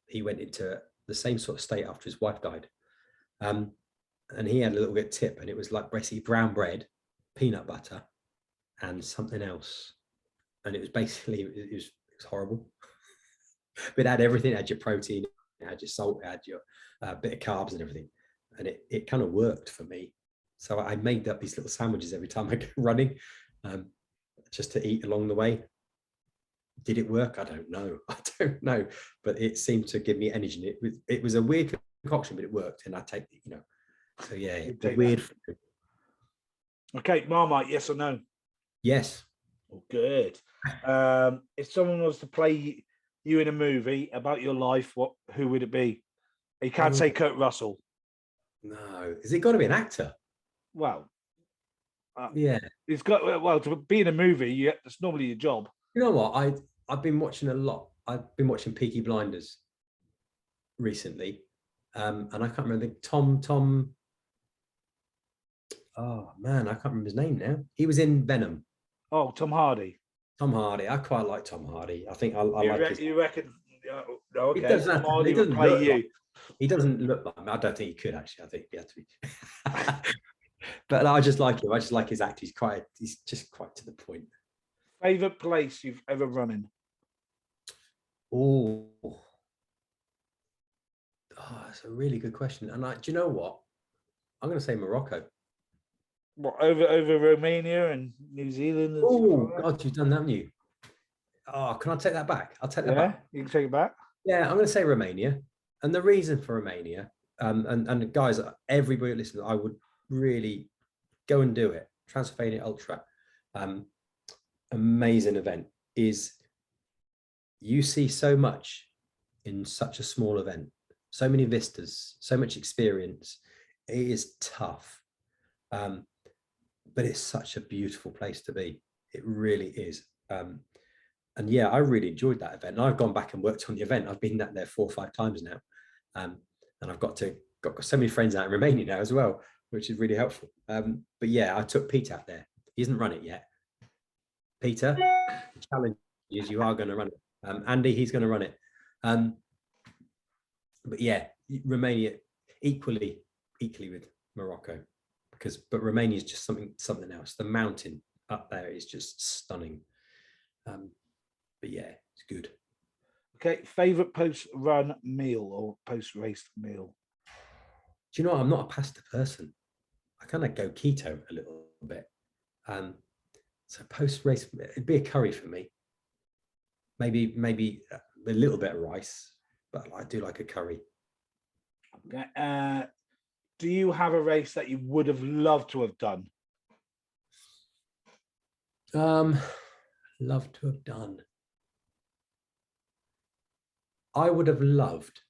He went into the same sort of state after his wife died. And he had a little bit of tip, and it was like basically brown bread, peanut butter, and something else. And it was basically, it was horrible. But it had everything. It had your protein, it had your salt, it had your bit of carbs and everything. And it kind of worked for me. So I made up these little sandwiches every time I go running, just to eat along the way. Did it work? I don't know. But it seemed to give me energy. It was a weird concoction, but it worked. And I take it, So yeah, weird. Okay, Marmite, yes or no? Yes. Oh, good. If someone was to play you in a movie about your life, who would it be? You can't say Kurt Russell. No. Has it got to be an actor? Well, yeah. It's got to be in a movie. That's normally your job. You know what? I've been watching a lot. I've been watching Peaky Blinders recently, and I can't remember Tom. Oh man, I can't remember his name now. He was in Venom. Oh, Tom Hardy. Tom Hardy. I quite like Tom Hardy. I think I like. You reckon He Okay, doesn't so have to, he Marley would doesn't play look like, you. he doesn't look like him. I don't think he could actually. I think he had to be. But I just like him. I just like his act. He's just quite to the point. Favorite place you've ever run in? Oh, that's a really good question. And do you know what? I'm going to say Morocco. What, over Romania and New Zealand and stuff Oh like that? God, you've done that, haven't you? Oh, can I take that back? I'll take that Yeah, back. you can take it back. Yeah, I'm going to say Romania. And the reason for Romania, and guys, everybody listen, I would really go and do it. Transylvania Ultra, amazing event. Is you see so much in such a small event, so many vistas, so much experience. It is tough, but it's such a beautiful place to be. It really is. And yeah, I really enjoyed that event. And I've gone back and worked on the event. I've been there 4 or 5 times now, and I've got so many friends out in Romania now as well, which is really helpful. But yeah, I took Pete out there. He hasn't run it yet. Peter, the challenge is you are going to run it. Andy, he's going to run it. But yeah, Romania equally with Morocco, but Romania is just something else. The mountain up there is just stunning. But yeah, it's good. Okay, favorite post-run meal or post-race meal? Do you know what? I'm not a pasta person. I kind of go keto a little bit. So post-race, it'd be a curry for me. Maybe a little bit of rice, but I do like a curry. Okay. Do you have a race that you would have loved to have done? Love to have done. I would have loved.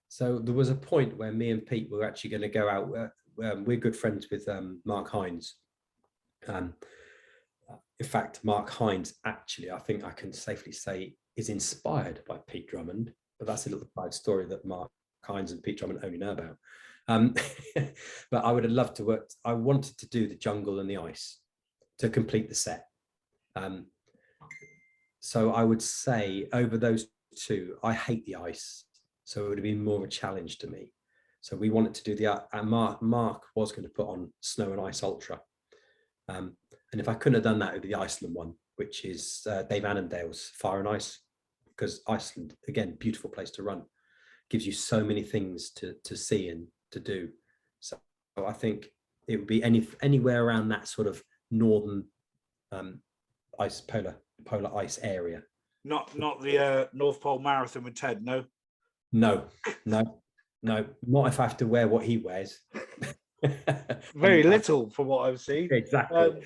So there was a point where me and Pete were actually going to go out. We're good friends with Mark Hines. In fact, Mark Hines actually, I think I can safely say, is inspired by Pete Drummond. But that's a little side story that Mark Hines and Pete Drummond only know about. But I would have loved to work. I wanted to do the jungle and the ice to complete the set. So I would say over those two, I hate the ice. So it would have been more of a challenge to me. So we wanted to do Mark was going to put on Snow and Ice Ultra. And if I couldn't have done that, it would be the Iceland one, which is Dave Annandale's Fire and Ice, because Iceland, again, beautiful place to run, gives you so many things to see and to do. So I think it would be anywhere around that sort of northern ice polar ice area. Not the North Pole Marathon with Ted, no? No. Not if I have to wear what he wears. Very little from what I've seen. Exactly.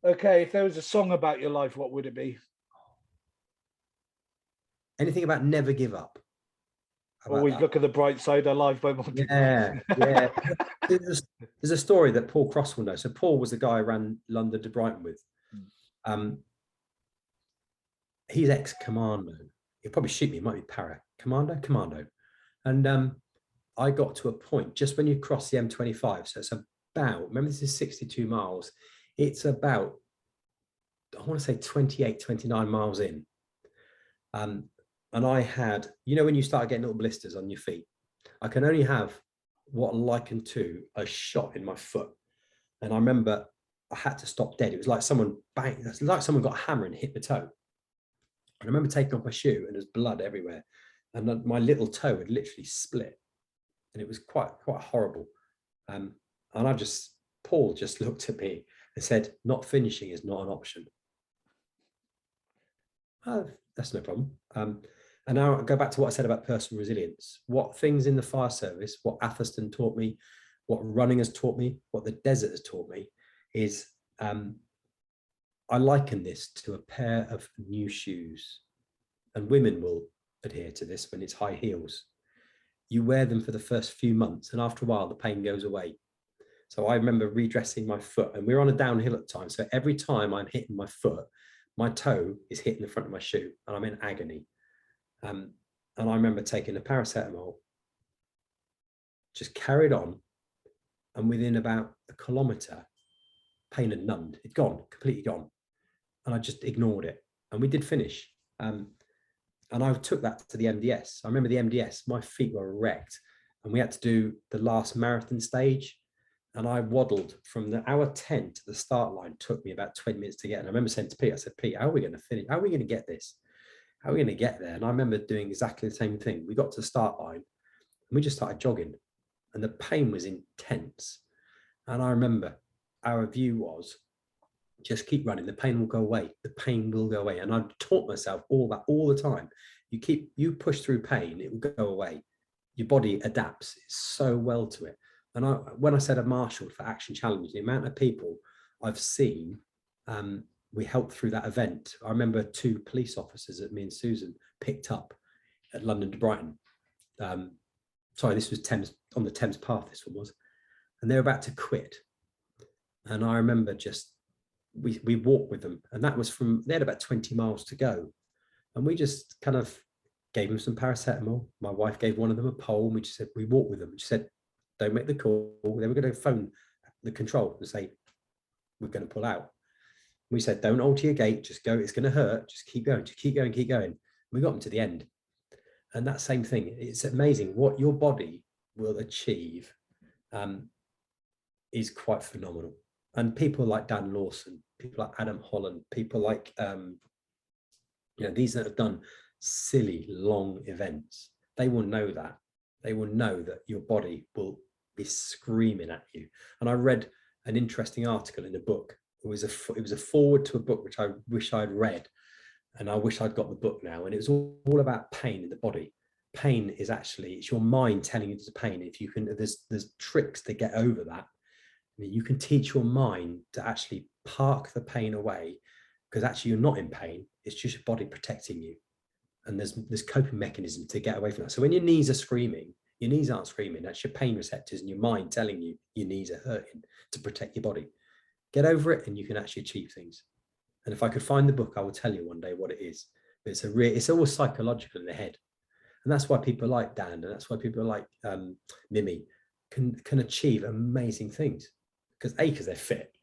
Okay, if there was a song about your life, what would it be? Anything about Never Give Up. Always look at the bright side of life by Monty. Yeah. There's a story that Paul Cross will know. So Paul was the guy I ran London to Brighton with. He's ex-commando. He'll probably shoot me. It might be para. Commando. And I got to a point just when you cross the M25. So it's about, remember this is 62 miles. It's about, I want to say 28, 29 miles in. And I had, when you start getting little blisters on your feet, I can only have what I liken to a shot in my foot. And I remember I had to stop dead. It was like someone banged, it's like someone got a hammer and hit the toe. I remember taking off my shoe and there's blood everywhere. And my little toe had literally split. And it was quite horrible. And Paul just looked at me and said, not finishing is not an option. Oh, that's no problem. And now I go back to what I said about personal resilience. What things in the fire service, what Athelstan taught me, what running has taught me, what the desert has taught me is I liken this to a pair of new shoes. And women will adhere to this when it's high heels. You wear them for the first few months and after a while the pain goes away. So I remember redressing my foot and we were on a downhill at the time. So every time I'm hitting my foot, my toe is hitting the front of my shoe and I'm in agony. And I remember taking a paracetamol, just carried on, and within about a kilometre, pain had numbed. It'd gone, completely gone. And I just ignored it. And we did finish. And I took that to the MDS. I remember the MDS, my feet were wrecked, and we had to do the last marathon stage. And I waddled from the hour 10 to the start line, took me about 20 minutes to get. And I remember saying to Pete, I said, Pete, how are we going to finish? How are we going to get this? How are we going to get there? And I remember doing exactly the same thing. We got to the start line and we just started jogging, and the pain was intense. And I remember our view was, just keep running, the pain will go away, the pain will go away. And I taught myself all the time. You push through pain, it will go away. Your body adapts so well to it. And when I said a marshal for Action Challenge, the amount of people I've seen, we helped through that event. I remember 2 police officers that me and Susan picked up at London to Brighton. Sorry, this was on the Thames Path, this one was. And they were about to quit. And I remember just, we walked with them, and that was they had about 20 miles to go. And we just kind of gave them some paracetamol. My wife gave one of them a pole, and we just said, we walked with them. She said, don't make the call. They were going to phone the control and say, we're going to pull out. We said, don't alter your gait, just go, it's going to hurt, just keep going, just keep going, keep going. We got them to the end. And that same thing, it's amazing what your body will achieve, is quite phenomenal. And people like Dan Lawson, people like Adam Holland, people like, these that have done silly, long events, they will know that. They will know that your body will be screaming at you. And I read an interesting article in a book. It was a forward to a book, which I wish I'd read. And I wish I'd got the book now. And it was all about pain in the body. Pain is actually, it's your mind telling you there's pain. If you can, there's tricks to get over that. I mean, you can teach your mind to actually park the pain away, because actually you're not in pain. It's just your body protecting you. And there's coping mechanism to get away from that. So when your knees are screaming, your knees aren't screaming. That's your pain receptors and your mind telling you your knees are hurting to protect your body. Get over it and you can actually achieve things. And if I could find the book, I will tell you one day what it is. But it's always psychological in the head. And that's why people like Dan, and that's why people like Mimi can achieve amazing things. Because they're fit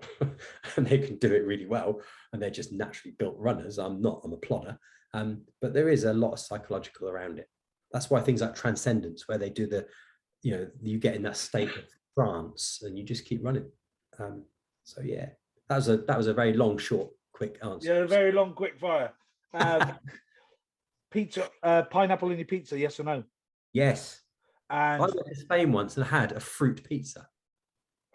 and they can do it really well, and they're just naturally built runners. I'm a plodder. But there is a lot of psychological around it. That's why things like Transcendence, where they do you get in that state of trance and you just keep running. So yeah, that was a very long, short, quick answer. Yeah, a very long, quick fire. Pizza, pineapple in your pizza, yes or no? Yes. And I went to Spain once and had a fruit pizza.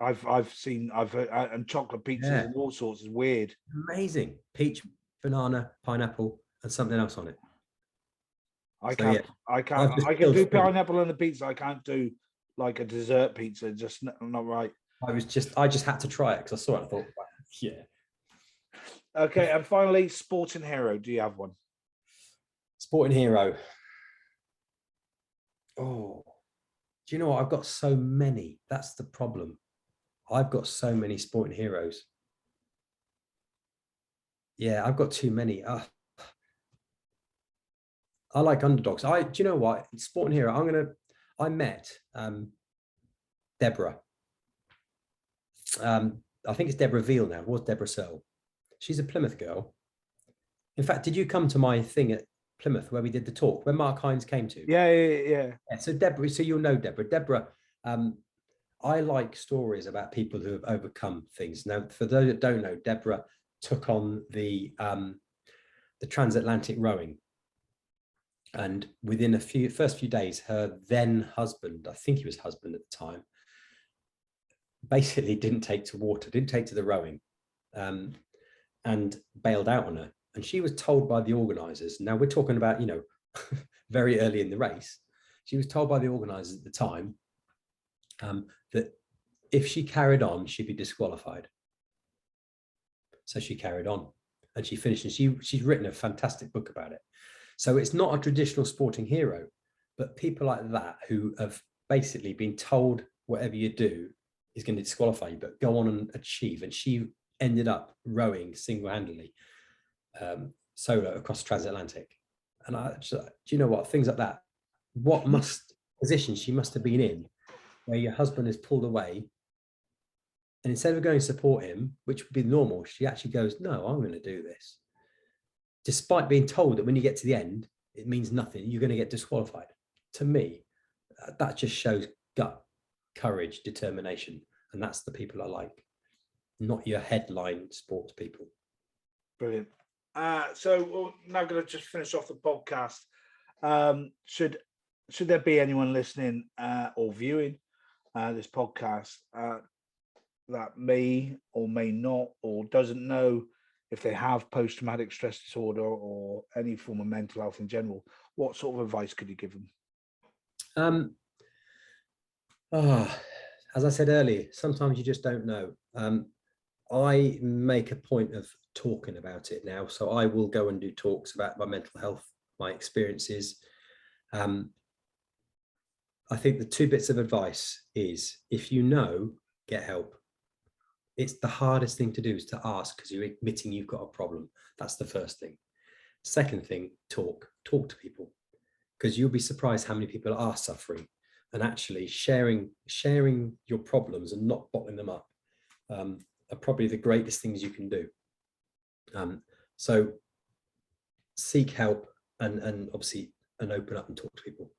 I've seen and chocolate pizzas and all sorts. Is weird. Amazing. Peach, banana, pineapple, and something else on it. I can do pineapple on the pizza. I can't do like a dessert pizza. Just not right. I just had to try it because I saw it. I thought, yeah. Okay, and finally, sporting hero. Do you have one? Sporting hero. Oh, do you know what? I've got so many. That's the problem. I've got so many sporting heroes. Yeah, I've got too many. I like underdogs. Do you know what? Sporting hero. I met Deborah. I think it's Deborah Veal now. It was Deborah Searle. She's a Plymouth girl. In fact, did you come to my thing at Plymouth where we did the talk, where Mark Hines came to? Yeah. So Deborah, so you'll know Deborah. Deborah, I like stories about people who have overcome things. Now, for those that don't know, Deborah took on the transatlantic rowing. And within first few days, her then husband, I think he was husband at the time, basically didn't take to the rowing, and bailed out on her. And she was told by the organisers, now we're talking about, very early in the race, she was told by the organisers at the time that if she carried on, she'd be disqualified. So she carried on and she finished, and she's written a fantastic book about it. So it's not a traditional sporting hero, but people like that who have basically been told whatever you do is going to disqualify you, but go on and achieve. And she ended up rowing single-handedly solo across the transatlantic. And do you know what? Things like that. What position she must have been in, where your husband is pulled away, and instead of going to support him, which would be normal, she actually goes, no, I'm going to do this. Despite being told that when you get to the end, it means nothing. You're going to get disqualified. To me, that just shows gut, courage, determination. And that's the people I like, not your headline sports people. Brilliant. So we're now going to just finish off the podcast. Should there be anyone listening or viewing this podcast that may or may not, or doesn't know if they have post-traumatic stress disorder or any form of mental health in general, what sort of advice could you give them? As I said earlier, sometimes you just don't know. I make a point of talking about it now. So I will go and do talks about my mental health, my experiences. I think the two bits of advice is, if you know, get help. It's the hardest thing to do, is to ask, because you're admitting you've got a problem. That's the first thing. Second thing, talk to people, because you'll be surprised how many people are suffering, and actually sharing your problems and not bottling them up are probably the greatest things you can do. So seek help and obviously open up and talk to people.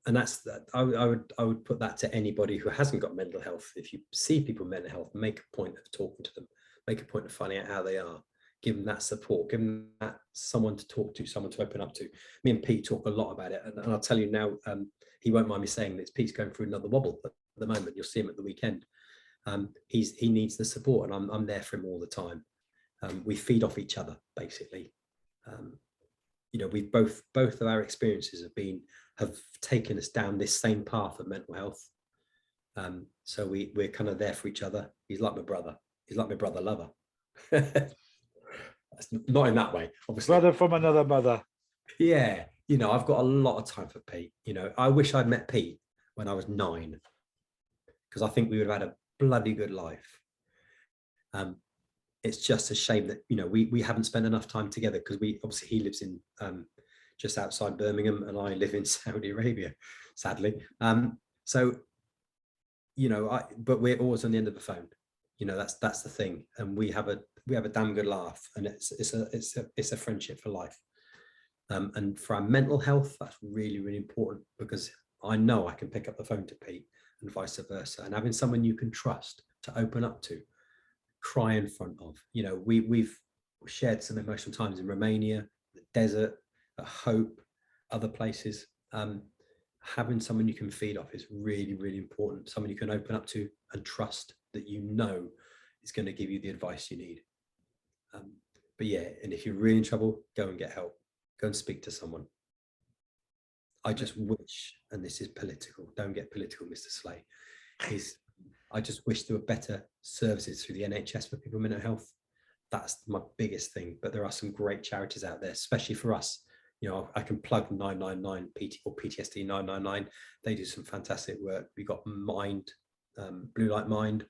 And that's that. I would put that to anybody who hasn't got mental health. If you see people with mental health, make a point of talking to them, make a point of finding out how they are, give them that support, give them that someone to talk to, someone to open up to. Me and Pete talk a lot about it, and I'll tell you now, he won't mind me saying this, Pete's going through another wobble at the moment. You'll see him at the weekend. He needs the support, and I'm there for him all the time. We feed off each other, basically. We've both of our experiences have taken us down this same path of mental health. So we're kind of there for each other. He's like my brother. He's like my brother lover. Not in that way, obviously. Brother from another mother. Yeah, I've got a lot of time for Pete. I wish I'd met Pete when I was 9, because I think we would have had a bloody good life. It's just a shame that we haven't spent enough time together, because he lives in just outside Birmingham and I live in Saudi Arabia, sadly. But we're always on the end of the phone. That's the thing, and we have a damn good laugh, and it's a friendship for life. And for our mental health, that's really, really important, because I know I can pick up the phone to Pete and vice versa, and having someone you can trust to open up to, cry in front of. We've shared some emotional times in Romania, the desert, at Hope, other places. Having someone you can feed off is really, really important. Someone you can open up to and trust, that is going to give you the advice you need. But yeah, and if you're really in trouble, go and get help. Go and speak to someone. I just wish, and this is political, don't get political, Mr. Slay, I just wish there were better services through the NHS for people with mental health. That's my biggest thing. But there are some great charities out there, especially for us. I can plug 999 PT or PTSD 999. They do some fantastic work. We've got Mind, Blue Light Mind,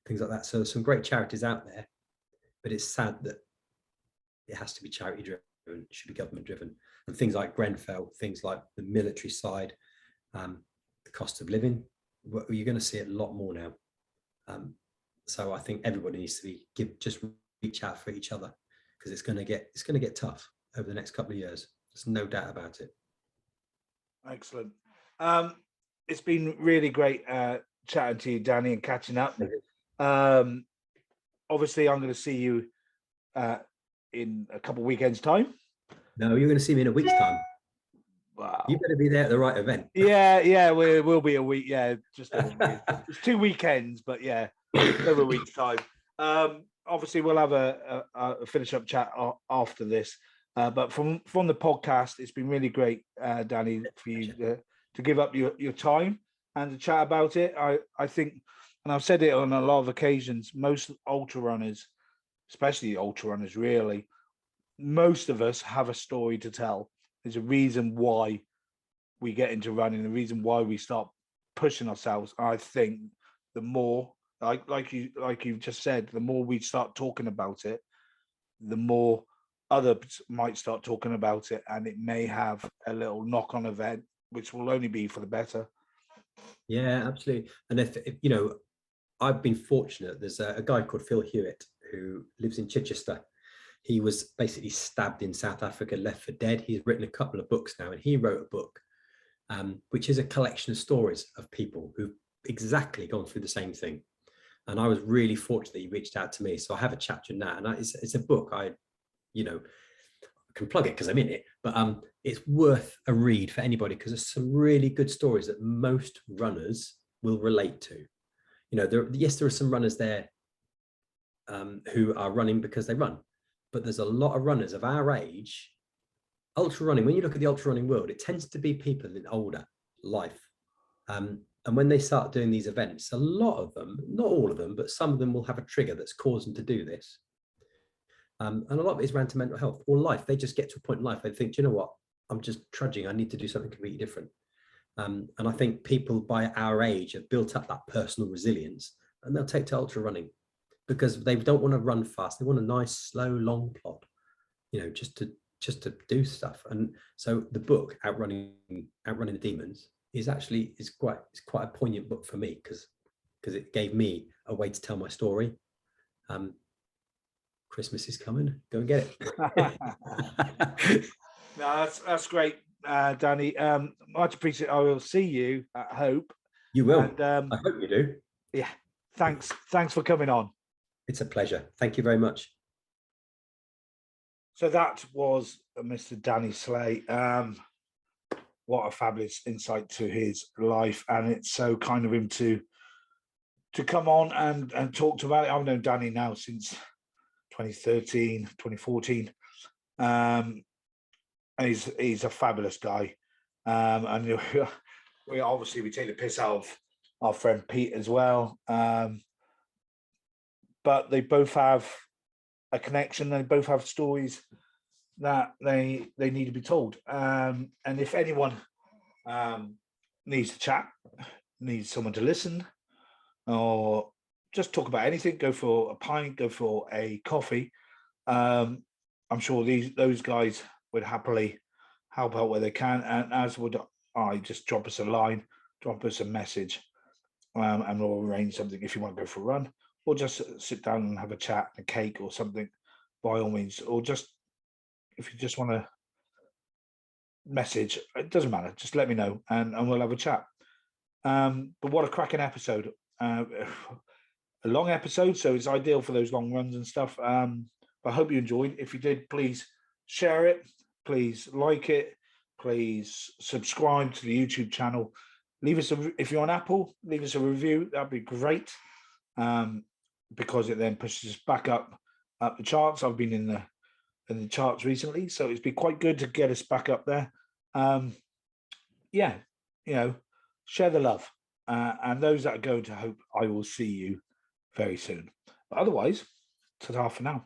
things like that. So there's some great charities out there. But it's sad that it has to be charity driven. It should be government driven. And things like Grenfell, things like the military side, the cost of living, you're going to see it a lot more now. So I think everybody needs to just reach out for each other, because it's going to get tough over the next couple of years. There's no doubt about it. Excellent. It's been really great chatting to you, Danny, and catching up. Obviously, I'm going to see you in a couple of weekends' time. No, you're going to see me in a week's time. Wow. You better be there at the right event. Yeah, we'll be a week. Yeah, just it's 2 weekends, but yeah, over a week's time. Obviously, we'll have a finish up chat after this. But from the podcast, it's been really great, Danny, for you to give up your time and to chat about it. I think, and I've said it on a lot of occasions, most ultra runners, especially ultra runners, really, most of us have a story to tell. There's a reason why we get into running, the reason why we start pushing ourselves. I think the more, like you just said, the more we start talking about it, the more others might start talking about it, and it may have a little knock-on event, which will only be for the better. Yeah, absolutely. And if I've been fortunate. There's a guy called Phil Hewitt who lives in Chichester. He was basically stabbed in South Africa, left for dead. He's written a couple of books now, and he wrote a book, which is a collection of stories of people who've exactly gone through the same thing. And I was really fortunate that he reached out to me. So I have a chapter in that, and it's a book I can plug it because I'm in it, but it's worth a read for anybody because there's some really good stories that most runners will relate to. There are some runners there who are running because they run, but there's a lot of runners of our age, ultra running. When you look at the ultra running world, it tends to be people in older life. And when they start doing these events, a lot of them, not all of them, but some of them will have a trigger that's caused them to do this. And a lot of it is around to mental health or life. They just get to a point in life, they think, you know what, I'm just trudging. I need to do something completely different. And I think people by our age have built up that personal resilience, and they'll take to ultra running because they don't want to run fast. They want a nice, slow, long plod, just to do stuff. And so the book Outrunning the Demons is quite a poignant book for me because it gave me a way to tell my story. Christmas is coming. Go and get it. No, that's great, Danny. Much appreciate. I will see you at Hope. You will. And, I hope you do. Yeah. Thanks for coming on. It's a pleasure. Thank you very much. So that was Mr. Danny Slay. What a fabulous insight to his life, and it's so kind of him to come on and talk about it. I've known Danny now since 2013, 2014. And he's a fabulous guy. And we take the piss out of our friend Pete as well. But they both have a connection. They both have stories that they need to be told. And if anyone needs to chat, needs someone to listen, or just talk about anything, go for a pint, go for a coffee, I'm sure those guys would happily help out where they can, and as would I. Just drop us a line, drop us a message, and we'll arrange something if you want to go for a run, or just sit down and have a chat, a cake or something, by all means, or just if you just want to message, it doesn't matter, just let me know and we'll have a chat. But what a cracking episode. A long episode, so it's ideal for those long runs and stuff. But I hope you enjoyed. If you did, please share it, please like it, please subscribe to the YouTube channel. Leave us if you're on Apple, leave us a review. That'd be great, because it then pushes us back up the charts. I've been in the charts recently, so it's been quite good to get us back up there. Share the love, and those that are going to Hope, I will see you very soon. But otherwise, ta-ta for now.